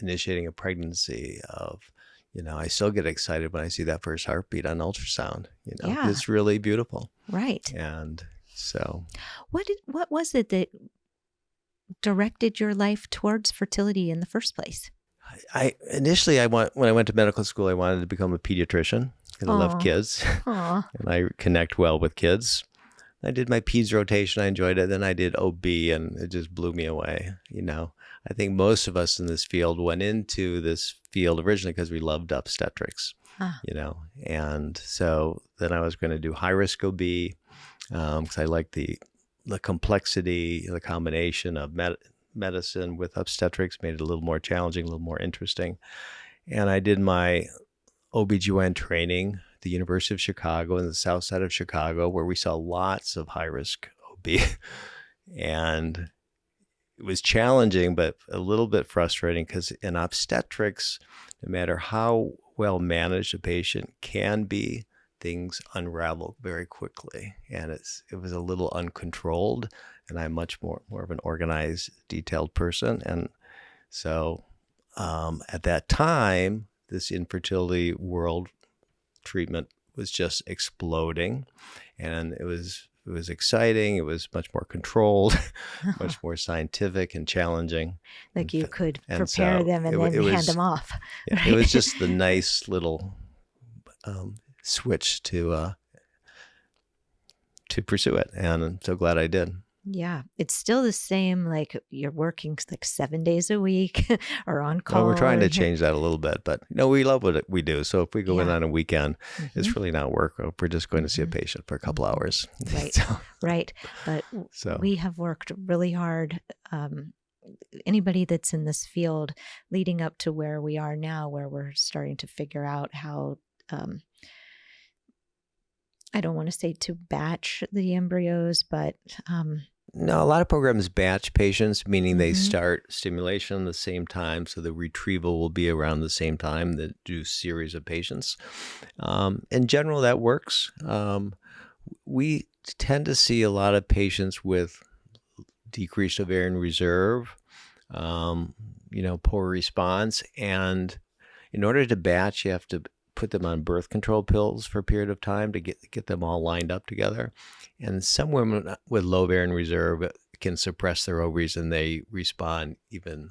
initiating a pregnancy, of, I still get excited when I see that first heartbeat on ultrasound. Yeah. It's really beautiful. Right. And so, what was it that directed your life towards fertility in the first place? Initially, when I went to medical school, I wanted to become a pediatrician because I love kids. Aw. And I connect well with kids. I did my peds rotation. I enjoyed it. Then I did OB, and it just blew me away. I think most of us in this field went into this field originally because we loved obstetrics. And so then I was going to do high risk OB because I like the complexity, the combination of medicine with obstetrics made it a little more challenging, a little more interesting. And I did my OBGYN training at the University of Chicago in the south side of Chicago, where we saw lots of high-risk OB. And it was challenging, but a little bit frustrating because in obstetrics, no matter how well managed a patient can be, things unravel very quickly. And it was a little uncontrolled, and I'm much more of an organized, detailed person. And so at that time, this infertility world treatment was just exploding, and it was exciting. It was much more controlled, much more scientific and challenging. Like you could prepare them and then hand them off. Yeah, right? It was just the nice little switch to pursue it, and I'm so glad I did. Yeah, it's still the same. Like you're working like 7 days a week or on call. Well, we're trying to change that a little bit, but we love what we do. So if we go in on a weekend, it's really not work. We're just going to see a patient for a couple hours. Right, right. But we have worked really hard. Anybody that's in this field leading up to where we are now, where we're starting to figure out how, I don't want to say to batch the embryos, but no, a lot of programs batch patients, meaning they start stimulation at the same time, so the retrieval will be around the same time. They do series of patients. In general, that works. We tend to see a lot of patients with decreased ovarian reserve, poor response, and in order to batch, you have to put them on birth control pills for a period of time to get them all lined up together. And some women with low ovarian reserve can suppress their ovaries and they respond even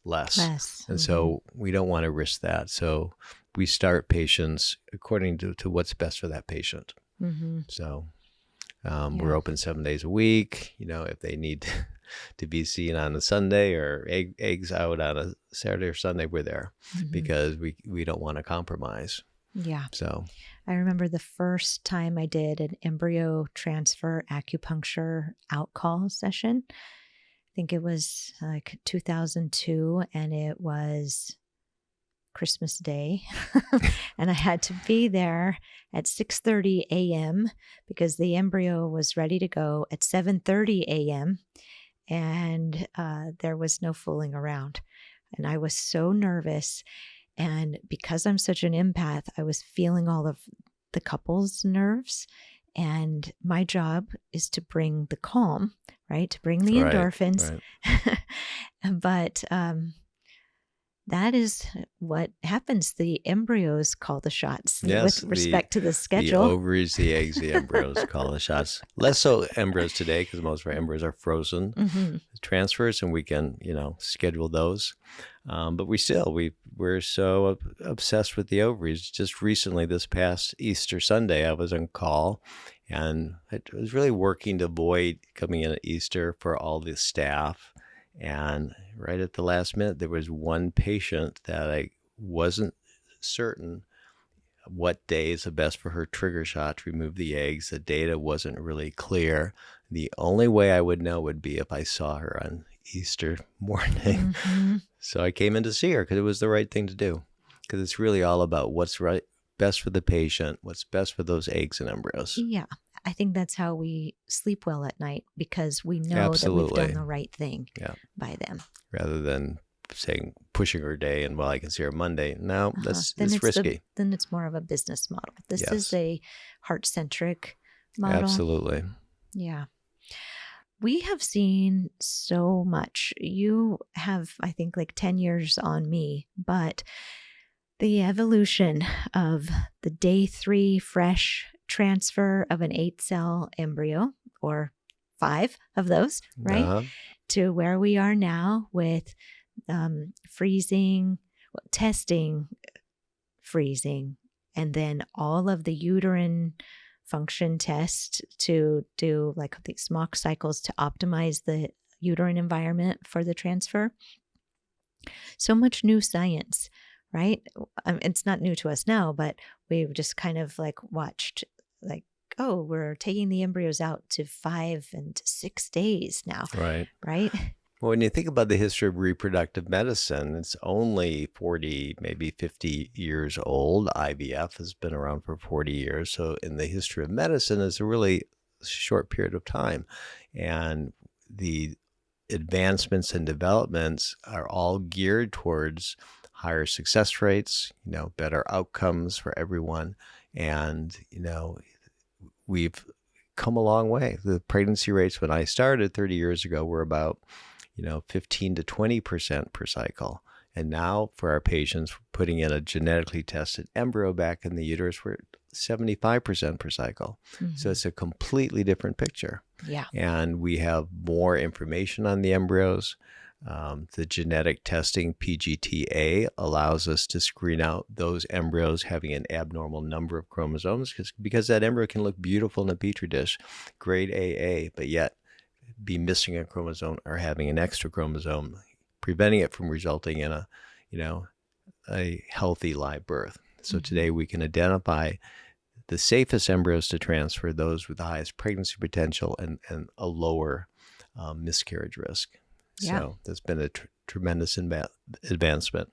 less. And so we don't want to risk that. So we start patients according to what's best for that patient. So we're open 7 days a week. If they need to be seen on a Sunday or eggs out on a Saturday or Sunday, we're there because we don't want to compromise. Yeah. So I remember the first time I did an embryo transfer acupuncture outcall session. I think it was like 2002, and it was Christmas Day. And I had to be there at 6:30 a.m. because the embryo was ready to go at 7:30 a.m. And there was no fooling around. And I was so nervous. And because I'm such an empath, I was feeling all of the couple's nerves. And my job is to bring the calm, right? To bring the endorphins. Right. But that is what happens. The embryos call the shots with respect to the schedule. The ovaries, the eggs, the embryos call the shots. Less so embryos today because most of our embryos are frozen transfers, and we can, schedule those. But we're so obsessed with the ovaries. Just recently, this past Easter Sunday, I was on call, and I was really working to avoid coming in at Easter for all the staff. And right at the last minute, there was one patient that I wasn't certain what day is the best for her trigger shot to remove the eggs. The data wasn't really clear. The only way I would know would be if I saw her on Easter morning. Mm-hmm. So I came in to see her because it was the right thing to do. Because it's really all about what's right, best for the patient, what's best for those eggs and embryos. Yeah. I think that's how we sleep well at night, because we know that we've Absolutely. done the right thing Yeah. by them. Rather than saying, pushing her day and, well, I can see her Monday. No, that's risky. Then it's more of a business model. This Yes. is a heart-centric model. Absolutely. Yeah. We have seen so much. You have, I think, like 10 years on me, but the evolution of the day 3 fresh transfer of an 8-cell embryo, or 5 of those, right? Uh-huh. To where we are now with freezing, testing, freezing, and then all of the uterine function tests to do like these mock cycles to optimize the uterine environment for the transfer. So much new science, right? It's not new to us now, but we've just kind of like watched like, oh, we're taking the embryos out to 5 and 6 days now. Right. Right? Well, when you think about the history of reproductive medicine, it's only 40, maybe 50 years old. IVF has been around for 40 years. So in the history of medicine, it's a really short period of time. And the advancements and developments are all geared towards higher success rates, better outcomes for everyone. And, we've come a long way. The pregnancy rates when I started 30 years ago were about 15 to 20% per cycle. And now for our patients, putting in a genetically tested embryo back in the uterus, we're at 75% per cycle. Mm-hmm. So it's a completely different picture. Yeah. And we have more information on the embryos. The genetic testing, PGT-A, allows us to screen out those embryos having an abnormal number of chromosomes because that embryo can look beautiful in a petri dish, grade AA, but yet be missing a chromosome or having an extra chromosome, preventing it from resulting in a healthy live birth. So today we can identify the safest embryos to transfer, those with the highest pregnancy potential and a lower miscarriage risk. Yeah. So that's been a tremendous advancement.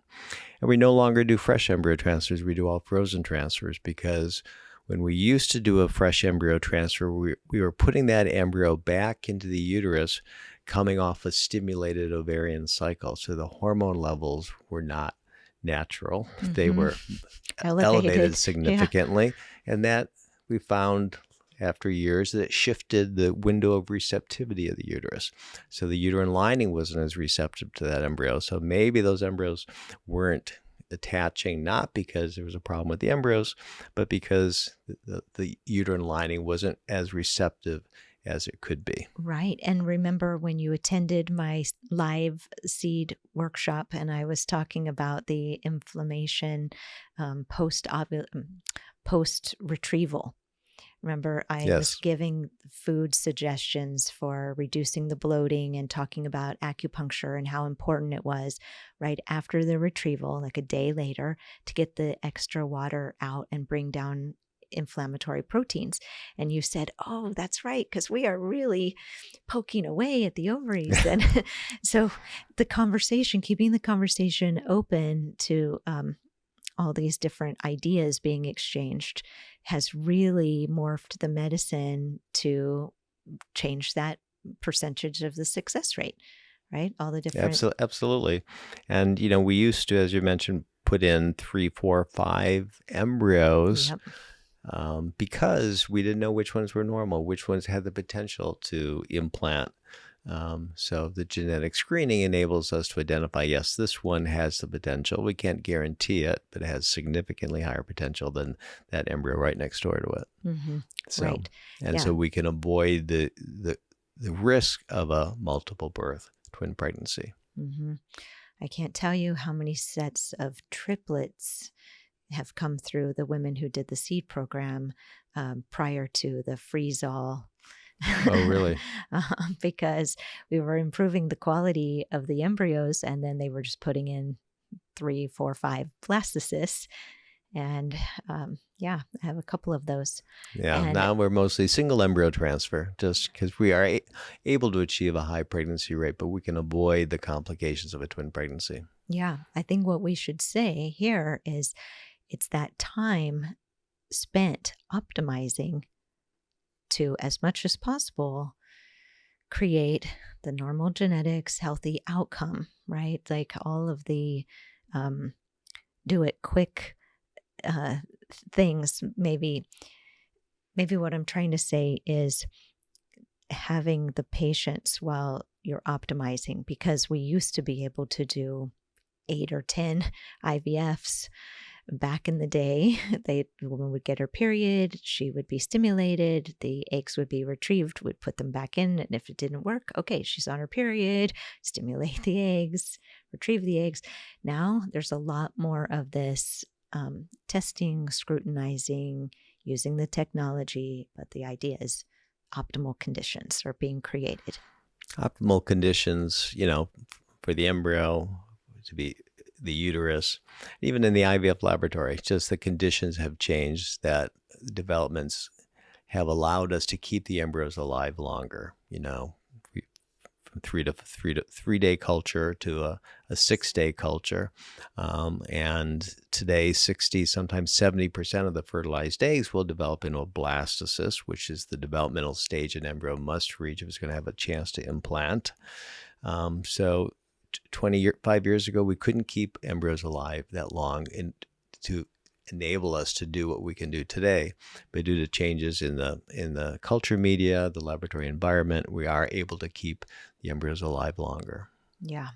And we no longer do fresh embryo transfers. We do all frozen transfers because when we used to do a fresh embryo transfer, we were putting that embryo back into the uterus coming off a stimulated ovarian cycle. So the hormone levels were not natural. Mm-hmm. They were elevated significantly. Yeah. And that we found after years that it shifted the window of receptivity of the uterus. So the uterine lining wasn't as receptive to that embryo. So maybe those embryos weren't attaching, not because there was a problem with the embryos, but because the uterine lining wasn't as receptive as it could be. Right. And remember when you attended my live seed workshop and I was talking about the inflammation post-retrieval. Remember, I was giving food suggestions for reducing the bloating and talking about acupuncture and how important it was right after the retrieval, like a day later, to get the extra water out and bring down inflammatory proteins. And you said, oh, that's right, because we are really poking away at the ovaries. And so keeping the conversation open to all these different ideas being exchanged has really morphed the medicine to change that percentage of the success rate, right? All the different... Absolutely. And, we used to, as you mentioned, put in 3, 4, 5 embryos because we didn't know which ones were normal, which ones had the potential to implant. So the genetic screening enables us to identify, yes, this one has the potential. We can't guarantee it, but it has significantly higher potential than that embryo right next door to it. Mm-hmm. So, right. So we can avoid the risk of a multiple birth twin pregnancy. Mm-hmm. I can't tell you how many sets of triplets have come through the women who did the seed program prior to the freeze-all Oh, really? Because we were improving the quality of the embryos, and then they were just putting in 3, 4, 5 blastocysts. And yeah, I have a couple of those. Yeah, And now we're mostly single embryo transfer just because we are able to achieve a high pregnancy rate, but we can avoid the complications of a twin pregnancy. yeah, I think what we should say here is it's that time spent optimizing to, as much as possible, create the normal genetics, healthy outcome, right? Like all of the do it quick things. Maybe what I'm trying to say is having the patience while you're optimizing, because we used to be able to do 8 or 10 IVFs. Back in the day, the woman would get her period, she would be stimulated, the eggs would be retrieved, would put them back in, and if it didn't work, okay, she's on her period, stimulate the eggs, retrieve the eggs. Now there's a lot more of this testing, scrutinizing, using the technology, but the idea is optimal conditions are being created. Optimal conditions, for the embryo to be the uterus, even in the IVF laboratory, just the conditions have changed, that developments have allowed us to keep the embryos alive longer, from 3-day culture to a 6-day culture. And today, 60, sometimes 70% of the fertilized eggs will develop into a blastocyst, which is the developmental stage an embryo must reach if it's going to have a chance to implant. So 5 years ago, we couldn't keep embryos alive that long to enable us to do what we can do today. But due to changes in the culture media, the laboratory environment, we are able to keep the embryos alive longer. Yeah.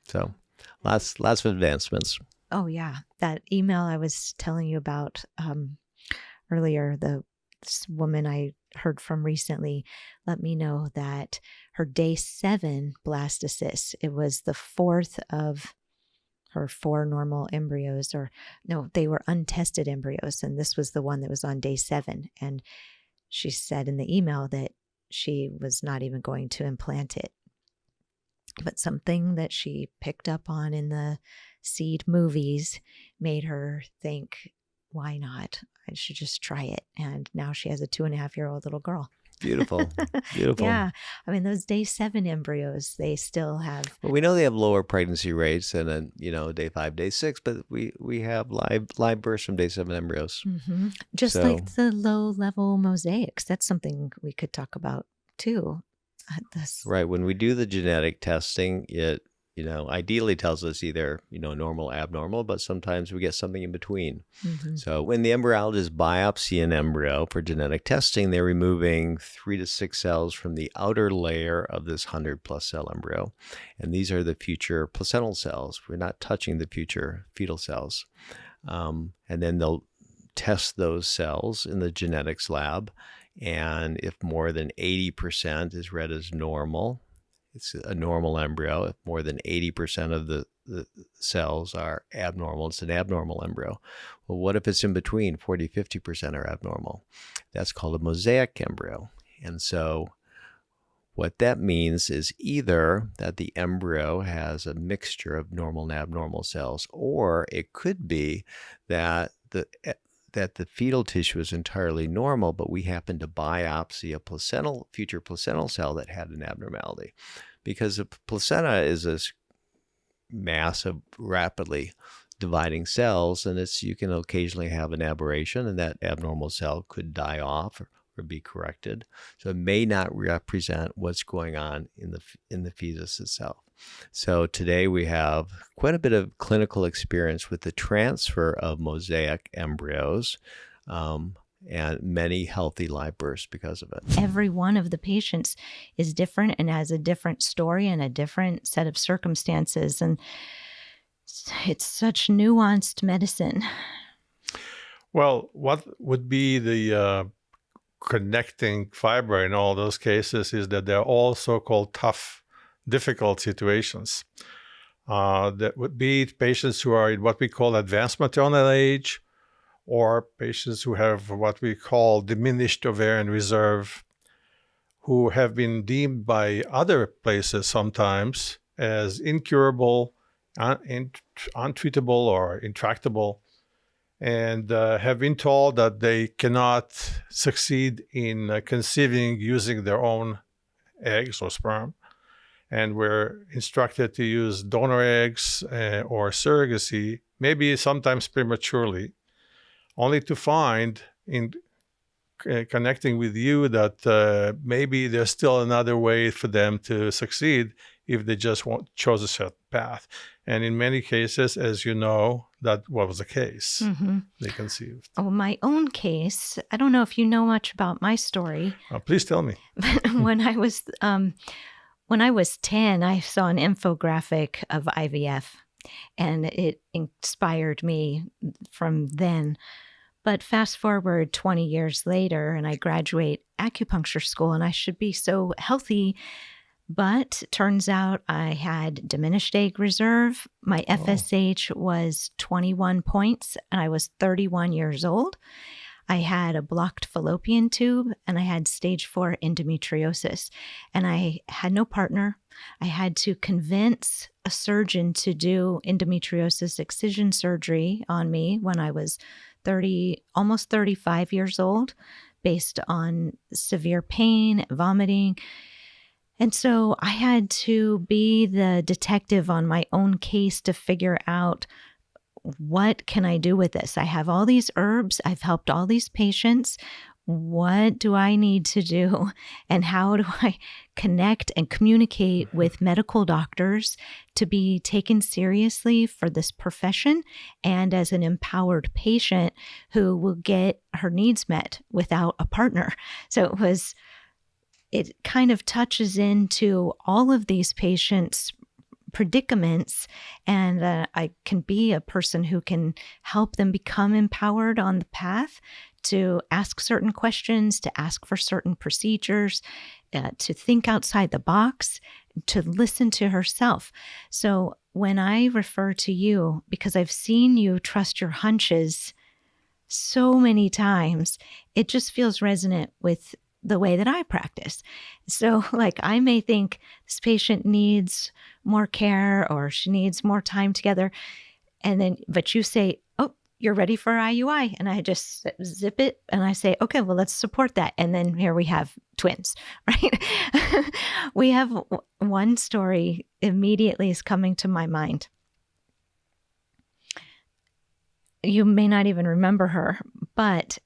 So lots of advancements. Oh, yeah. That email I was telling you about earlier, this woman I heard from recently let me know that her day 7 blastocyst, it was the 4th of her 4 normal embryos, or no, they were untested embryos. And this was the one that was on day 7. And she said in the email that she was not even going to implant it. But something that she picked up on in the seed movies made her think, why not? I should just try it. And now she has a 2.5-year-old little girl. Beautiful. Beautiful. Yeah. I mean, those day 7 embryos, they still have. Well, we know they have lower pregnancy rates than day 5, day 6, but we have live births from day 7 embryos. Mm-hmm. Just like the low-level mosaics. That's something we could talk about too. Right. When we do the genetic testing, it ideally tells us either, normal, abnormal, but sometimes we get something in between. Mm-hmm. So when the embryologists biopsy an embryo for genetic testing, they're removing 3 to 6 cells from the outer layer of this 100+ cell embryo. And these are the future placental cells. We're not touching the future fetal cells. And then they'll test those cells in the genetics lab. And if more than 80% is read as normal, it's a normal embryo. If more than 80% of the cells are abnormal, it's an abnormal embryo. Well, what if it's in between? 40, 50% are abnormal. That's called a mosaic embryo. And so what that means is either that the embryo has a mixture of normal and abnormal cells, or it could be that the fetal tissue is entirely normal, but we happen to biopsy a future placental cell that had an abnormality. Because the placenta is this mass of rapidly dividing cells, and you can occasionally have an aberration, and that abnormal cell could die off or be corrected. So it may not represent what's going on in the fetus itself. So today we have quite a bit of clinical experience with the transfer of mosaic embryos and many healthy live births because of it. Every one of the patients is different and has a different story and a different set of circumstances. And it's such nuanced medicine. Well, what would be the connecting fiber in all those cases is that they're all so-called tough, difficult situations. That would be patients who are in what we call advanced maternal age, or patients who have what we call diminished ovarian reserve, who have been deemed by other places sometimes as incurable, untreatable, or intractable, and have been told that they cannot succeed in conceiving using their own eggs or sperm, and were instructed to use donor eggs or surrogacy, maybe sometimes prematurely, only to find in connecting with you that maybe there's still another way for them to succeed if they just chose a certain path. And in many cases, as you know, that was the case. Mm-hmm. They conceived. Oh, my own case, I don't know if you know much about my story. Please tell me. When I was 10, I saw an infographic of IVF, and it inspired me from then. But fast forward 20 years later, and I graduate acupuncture school, and I should be so healthy. But turns out I had diminished egg reserve. My FSH was 21 points, and I was 31 years old. I had a blocked fallopian tube, and I had stage 4 endometriosis, and I had no partner. I had to convince a surgeon to do endometriosis excision surgery on me when I was almost 35 years old, based on severe pain, vomiting. And so I had to be the detective on my own case to figure out, what can I do with this? I have all these herbs. I've helped all these patients. What do I need to do? And how do I connect and communicate with medical doctors to be taken seriously for this profession and as an empowered patient who will get her needs met without a partner? So it kind of touches into all of these patients' predicaments, and I can be a person who can help them become empowered on the path to ask certain questions, to ask for certain procedures, to think outside the box, to listen to herself. So when I refer to you, because I've seen you trust your hunches so many times, it just feels resonant with the way that I practice. So like, I may think this patient needs more care or she needs more time together. But you say, oh, you're ready for IUI. And I just zip it and I say, okay, well, let's support that. And then here we have twins, right? We have one story immediately is coming to my mind. You may not even remember her, but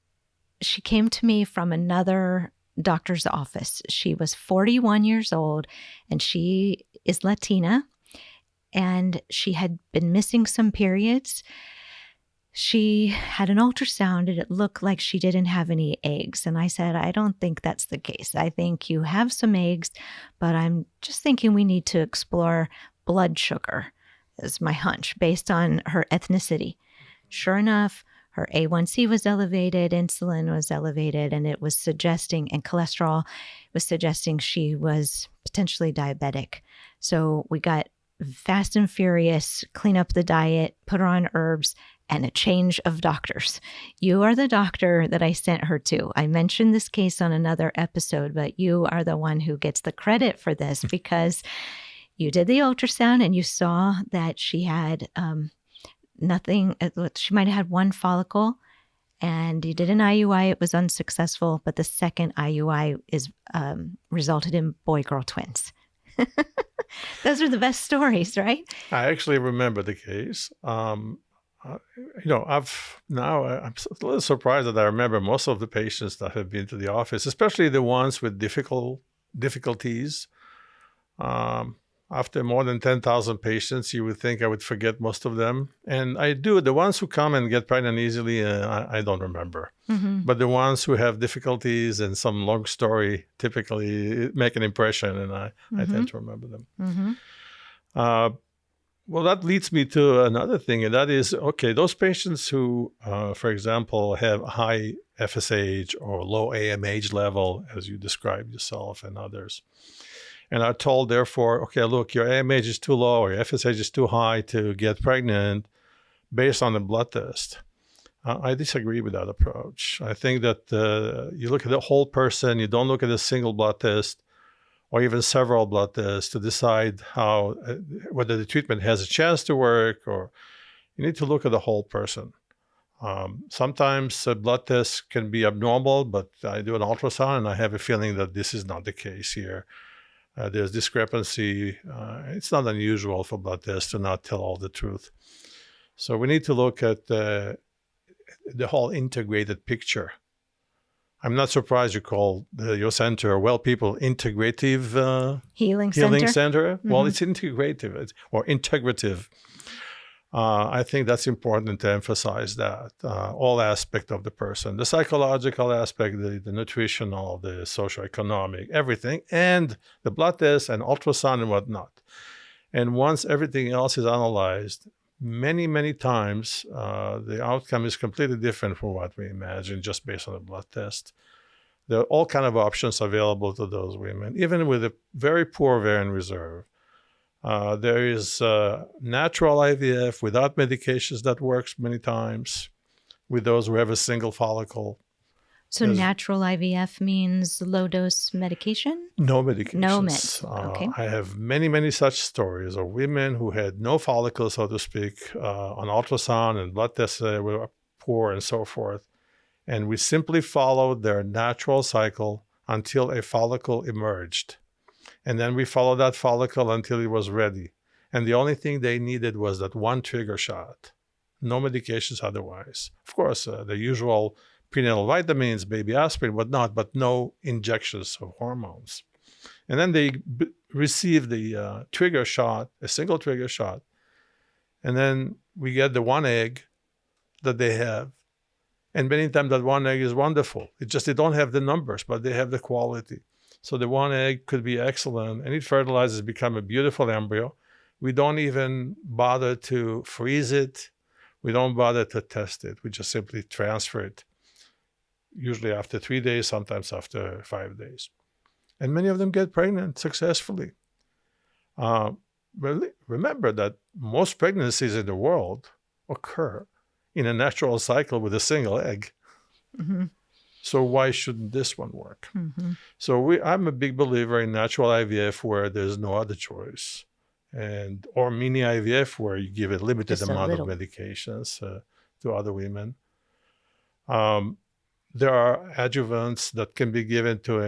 she came to me from another doctor's office. She was 41 years old, and she is Latina, and she had been missing some periods. She had an ultrasound, and it looked like she didn't have any eggs. And I said, I don't think that's the case. I think you have some eggs, but I'm just thinking we need to explore blood sugar, is my hunch, based on her ethnicity. Sure enough, her A1C was elevated, insulin was elevated, and it was suggesting, and cholesterol was suggesting she was potentially diabetic. So we got fast and furious, clean up the diet, put her on herbs, and a change of doctors. You are the doctor that I sent her to. I mentioned this case on another episode, but you are the one who gets the credit for this because you did the ultrasound and you saw that she had nothing. She might have had one follicle, and you did an IUI. It was unsuccessful, but the second IUI is resulted in boy-girl twins. Those are the best stories, right? I actually remember the case. I'm a little surprised that I remember most of the patients that have been to the office, especially the ones with difficulties. After more than 10,000 patients, you would think I would forget most of them. And I do. The ones who come and get pregnant easily, I don't remember. Mm-hmm. But the ones who have difficulties and some long story typically make an impression, and I tend to remember them. Mm-hmm. Well, that leads me to another thing, and that is, okay, those patients who, for example, have high FSH or low AMH level, as you described yourself and others, and are told, therefore, okay, look, your AMH is too low or your FSH is too high to get pregnant based on the blood test. I disagree with that approach. I think that you look at the whole person, you don't look at a single blood test or even several blood tests to decide how whether the treatment has a chance to work, or you need to look at the whole person. Sometimes a blood test can be abnormal, but I do an ultrasound and I have a feeling that this is not the case here. There's discrepancy. It's not unusual for blood tests to not tell all the truth. So we need to look at the whole integrated picture. I'm not surprised you call your center, Well People, Integrative Healing Center. Well, it's integrative or integrative. I think that's important to emphasize that all aspect of the person, the psychological aspect, the nutritional, the socioeconomic, everything, and the blood test and ultrasound and whatnot. And once everything else is analyzed, many times the outcome is completely different from what we imagine just based on the blood test. There are all kind of options available to those women, even with a very poor ovarian reserve. There is natural IVF without medications that works many times with those who have a single follicle. So natural IVF means low dose medication? No medications. No meds. Okay. I have many such stories of women who had no follicles, so to speak, on ultrasound and blood tests were poor and so forth. And we simply followed their natural cycle until a follicle emerged. And then we followed that follicle until it was ready. And the only thing they needed was that one trigger shot. No medications otherwise. Of course, the usual prenatal vitamins, baby aspirin, whatnot, but no injections of hormones. And then they receive the trigger shot, a single trigger shot. And then we get the one egg that they have. And many times that one egg is wonderful. It's just they don't have the numbers, but they have the quality. So the one egg could be excellent, and it fertilizes, become a beautiful embryo. We don't even bother to freeze it. We don't bother to test it. We just simply transfer it, usually after 3 days, sometimes after 5 days. And many of them get pregnant successfully. Remember that most pregnancies in the world occur in a natural cycle with a single egg. Mm-hmm. So why shouldn't this one work? Mm-hmm. So I'm a big believer in natural IVF where there's no other choice, or mini IVF where you give a limited amount of medications to other women. There are adjuvants that can be given to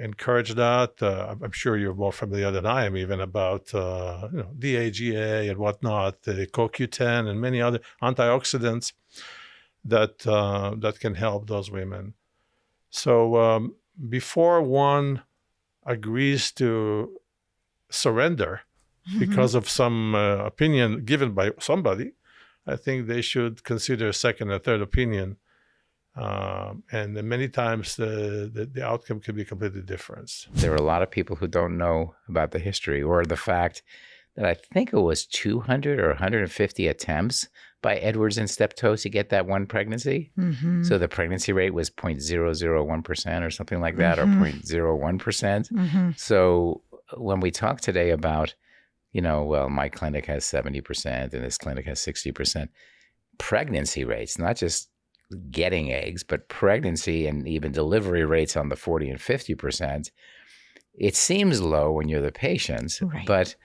encourage that. I'm sure you're more familiar than I am even about DHEA and whatnot, the CoQ10 and many other antioxidants that can help those women. So before one agrees to surrender because of some opinion given by somebody, I think they should consider a second or third opinion. And many times the outcome can be completely different. There are a lot of people who don't know about the history or the fact that I think it was 200 or 150 attempts by Edwards and Steptoe to get that one pregnancy. Mm-hmm. So the pregnancy rate was 0.001% or something like that, mm-hmm. or 0.01%. Mm-hmm. So when we talk today about, well, my clinic has 70% and this clinic has 60%, pregnancy rates, not just getting eggs, but pregnancy and even delivery rates on the 40 and 50%, it seems low when you're the patient, right. But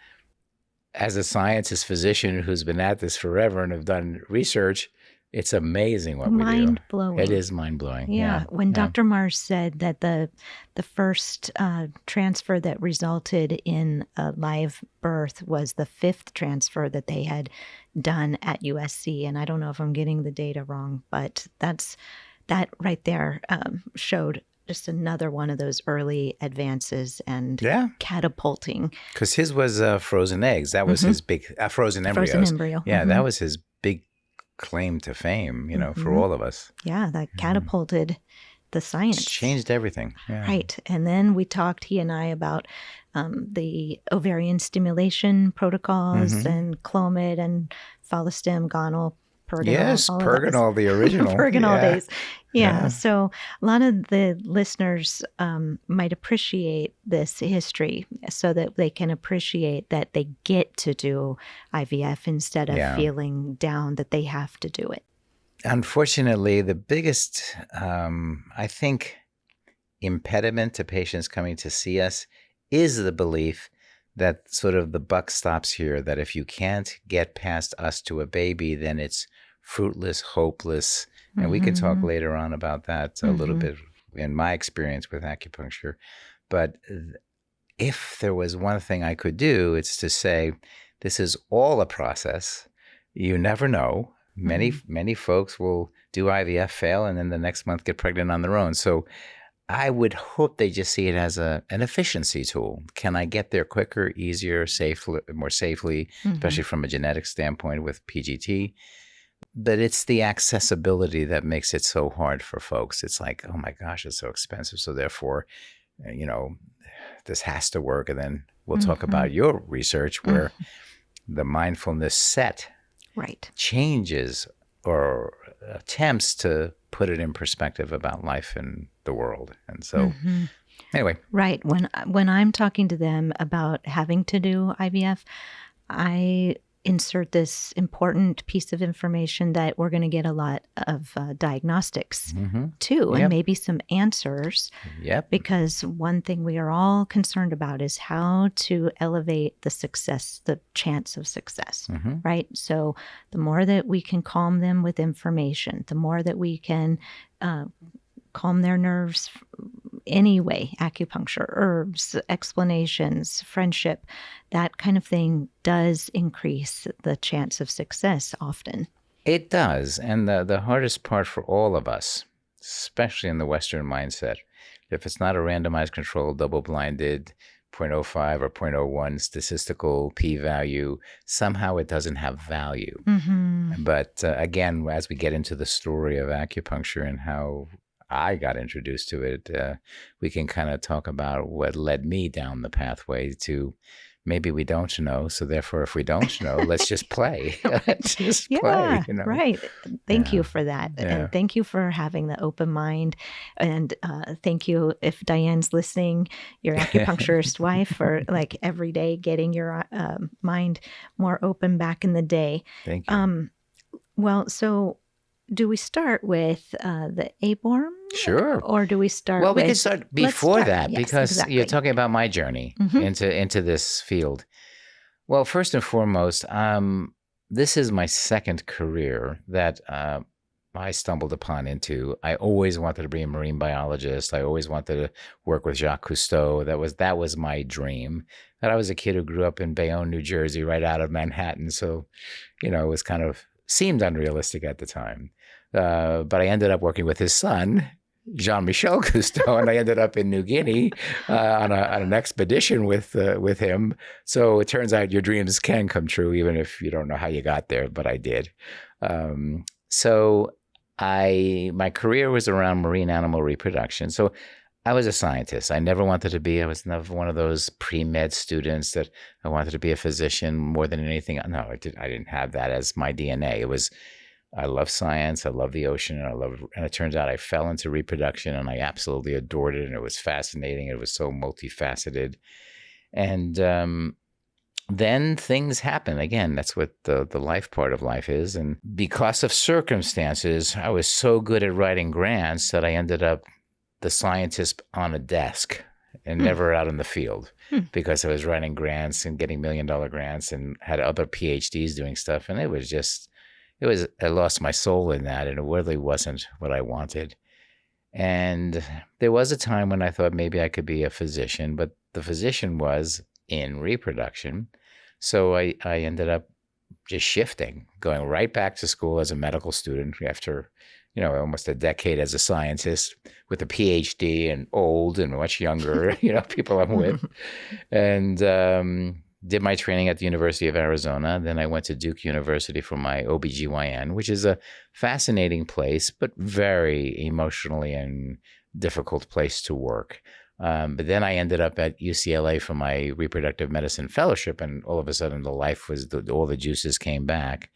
as a scientist physician who's been at this forever and have done research, it's amazing what we do. Mind-blowing. It is mind-blowing. Yeah. When Dr. Mars said that the first transfer that resulted in a live birth was the 5th transfer that they had done at USC, and I don't know if I'm getting the data wrong, but that right there showed just another one of those early advances and catapulting. Because his was frozen eggs. That was his big frozen embryos. Frozen embryo. Yeah, that was his big claim to fame, for all of us. Yeah, that catapulted the science. It's changed everything. Yeah. Right. And then we talked, he and I, about the ovarian stimulation protocols and Clomid and Follistim, Gonal, Pergonal. Yes, Pergonal, the original. Pergonal days. Yeah. So a lot of the listeners might appreciate this history so that they can appreciate that they get to do IVF instead of feeling down that they have to do it. Unfortunately, the biggest, I think, impediment to patients coming to see us is the belief that sort of the buck stops here, that if you can't get past us to a baby, then it's fruitless, hopeless. And we can talk later on about that a little bit in my experience with acupuncture. But if there was one thing I could do, it's to say, this is all a process. You never know. Many folks will do IVF, fail, and then the next month get pregnant on their own. So I would hope they just see it as an efficiency tool. Can I get there quicker, easier, more safely, especially from a genetic standpoint with PGT? But it's the accessibility that makes it so hard for folks. It's like, oh my gosh, it's so expensive. So therefore, this has to work. And then we'll talk about your research where the mindfulness set changes or attempts to put it in perspective about life and the world. And so anyway. Right. When I'm talking to them about having to do IVF, I insert this important piece of information that we're going to get a lot of diagnostics too, and maybe some answers. Because one thing we are all concerned about is how to elevate the chance of success, right? So the more that we can calm them with information, the more that we can calm their nerves anyway, acupuncture, herbs, explanations, friendship, that kind of thing does increase the chance of success often. It does. And the hardest part for all of us, especially in the Western mindset, if it's not a randomized controlled, double-blinded, 0.05 or 0.01 statistical p-value, somehow it doesn't have value. But again, as we get into the story of acupuncture and how I got introduced to it, we can kind of talk about what led me down the pathway to maybe we don't know. So therefore, if we don't know, let's just play. Let's just play. Right. Thank you for that. And thank you for having the open mind. And thank you, if Diane's listening, your acupuncturist wife, for like every day getting your mind more open back in the day. Thank you. Well, so do we start with the tapeworm? Sure. Or do we start we can start before that, yes, because exactly. you're talking about my journey into this field. Well, first and foremost, this is my second career that I stumbled upon into. I always wanted to be a marine biologist. I always wanted to work with Jacques Cousteau. That was my dream. And I was a kid who grew up in Bayonne, New Jersey, right out of Manhattan. So, it was kind of seemed unrealistic at the time. But I ended up working with his son, Jean-Michel Cousteau, and I ended up in New Guinea on an expedition with him. So it turns out your dreams can come true, even if you don't know how you got there, but I did. So my career was around marine animal reproduction. So I was a scientist. I never wanted to be. I was never one of those pre-med students that I wanted to be a physician more than anything. No, I didn't have that as my DNA. I love science. I love the ocean. And it turns out I fell into reproduction, and I absolutely adored it. And it was fascinating. It was so multifaceted. And then things happen. Again, that's what the life part of life is. And because of circumstances, I was so good at writing grants that I ended up the scientist on a desk and never out in the field, because I was writing grants and getting $1 million grants and had other PhDs doing stuff. And I lost my soul in that, and it really wasn't what I wanted. And there was a time when I thought maybe I could be a physician, but the physician was in reproduction. So I ended up just shifting, going right back to school as a medical student after, almost a decade as a scientist with a PhD, and old and much younger, people I'm with. And did my training at the University of Arizona. Then I went to Duke University for my OBGYN, which is a fascinating place, but very emotionally and difficult place to work. But then I ended up at UCLA for my reproductive medicine fellowship, and all of a sudden all the juices came back.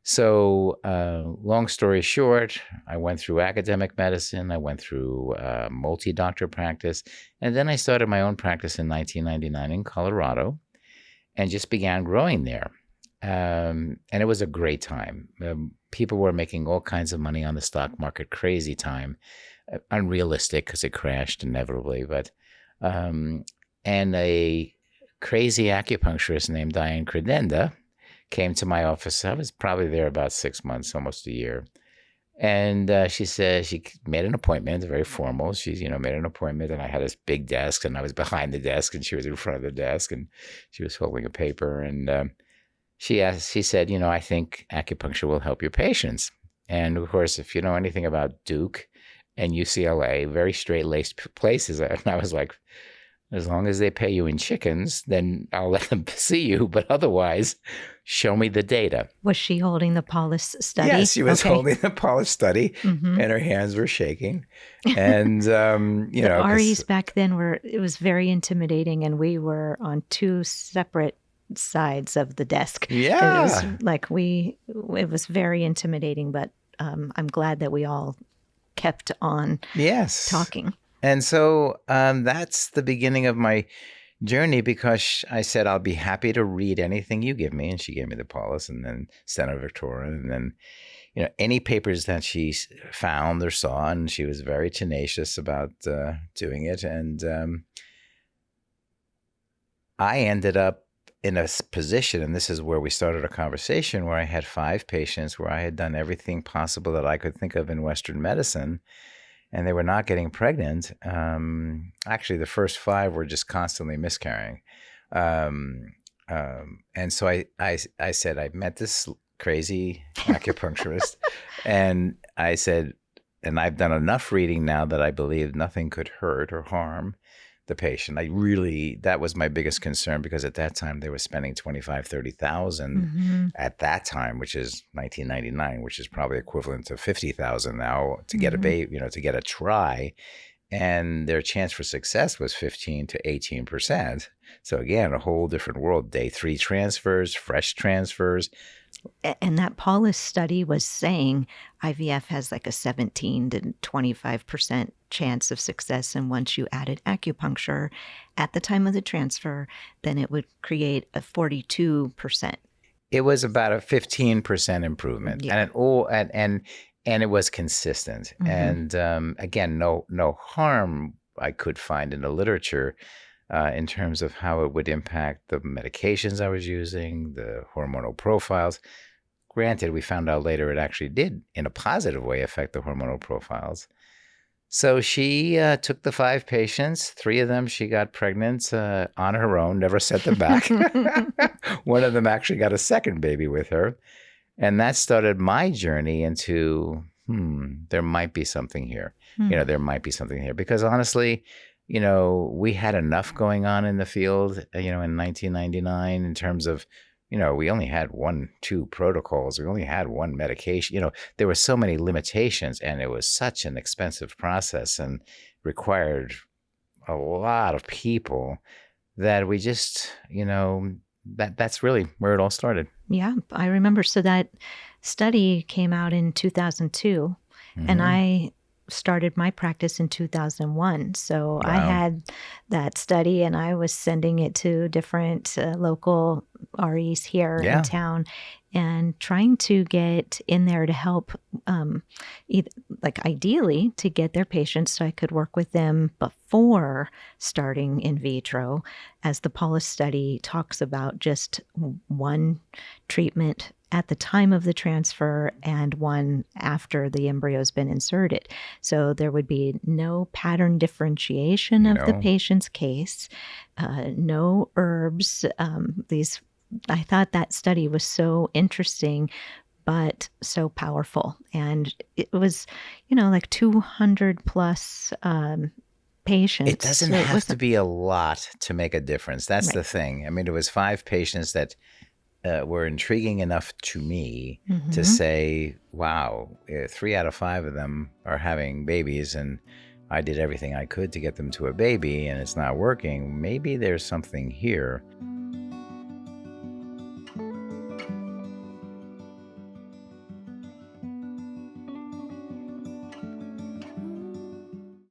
So long story short, I went through academic medicine. I went through multi-doctor practice. And then I started my own practice in 1999 in Colorado and just began growing there. and it was a great time. People were making all kinds of money on the stock market, crazy time, unrealistic because it crashed inevitably. But and a crazy acupuncturist named Diane Credenda came to my office. I was probably there about 6 months, almost a year. And she said she made an appointment, very formal. She, made an appointment, and I had this big desk, and I was behind the desk, and she was in front of the desk, and she was holding a paper. And she said, I think acupuncture will help your patients. And of course, if you know anything about Duke and UCLA, very straight-laced places, and I was like, as long as they pay you in chickens, then I'll let them see you. But otherwise, show me the data. Was she holding the Paulus study? Yes, she was holding the Paulus study, and her hands were shaking. And, the REs back then it was very intimidating, and we were on two separate sides of the desk. Yeah. It was like it was very intimidating, but I'm glad that we all kept on talking. And so that's the beginning of my journey, because I said, I'll be happy to read anything you give me. And she gave me the Paulus and then Steno Victoria. And then, any papers that she found or saw. And she was very tenacious about doing it. And I ended up in a position, and this is where we started a conversation, where I had 5 patients where I had done everything possible that I could think of in Western medicine, and they were not getting pregnant. Actually, the first 5 were just constantly miscarrying. And so I said, I met this crazy acupuncturist, and I said, and I've done enough reading now that I believe nothing could hurt or harm the patient. That was my biggest concern, because at that time they were spending $25,000, $30,000 at that time, which is 1999, which is probably equivalent to $50,000 now to get a baby, to get a try. And their chance for success was 15 to 18%. So again, a whole different world. Day 3 transfers, fresh transfers. And that Paulus study was saying IVF has like a 17 to 25% chance of success. And once you added acupuncture at the time of the transfer, then it would create a 42%. It was about a 15% improvement. Yeah. And it was consistent. And again, no harm I could find in the literature in terms of how it would impact the medications I was using, the hormonal profiles. Granted, we found out later it actually did, in a positive way, affect the hormonal profiles. So she took the 5 patients. 3 of them, she got pregnant on her own, never sent them back. One of them actually got a second baby with her. And that started my journey into, there might be something here. There might be something here. Because honestly, we had enough going on in the field, in 1999 in terms of, we only had 1-2 protocols. We only had 1 medication. There were so many limitations, and it was such an expensive process and required a lot of people that we just, that's really where it all started. Yeah, I remember. So that study came out in 2002, and I started my practice in 2001. So I had that study, and I was sending it to different local REs here in town, and trying to get in there to help, ideally to get their patients so I could work with them before starting in vitro, as the Paulus study talks about just 1 treatment at the time of the transfer and 1 after the embryo's been inserted. So there would be no pattern differentiation of the patient's case, no herbs. I thought that study was so interesting, but so powerful. And it was, like 200 plus patients. It doesn't have to be a lot to make a difference. That's the thing. I mean, it was 5 patients that were intriguing enough to me to say, wow, 3 out of 5 of them are having babies, and I did everything I could to get them to a baby, and it's not working. Maybe there's something here.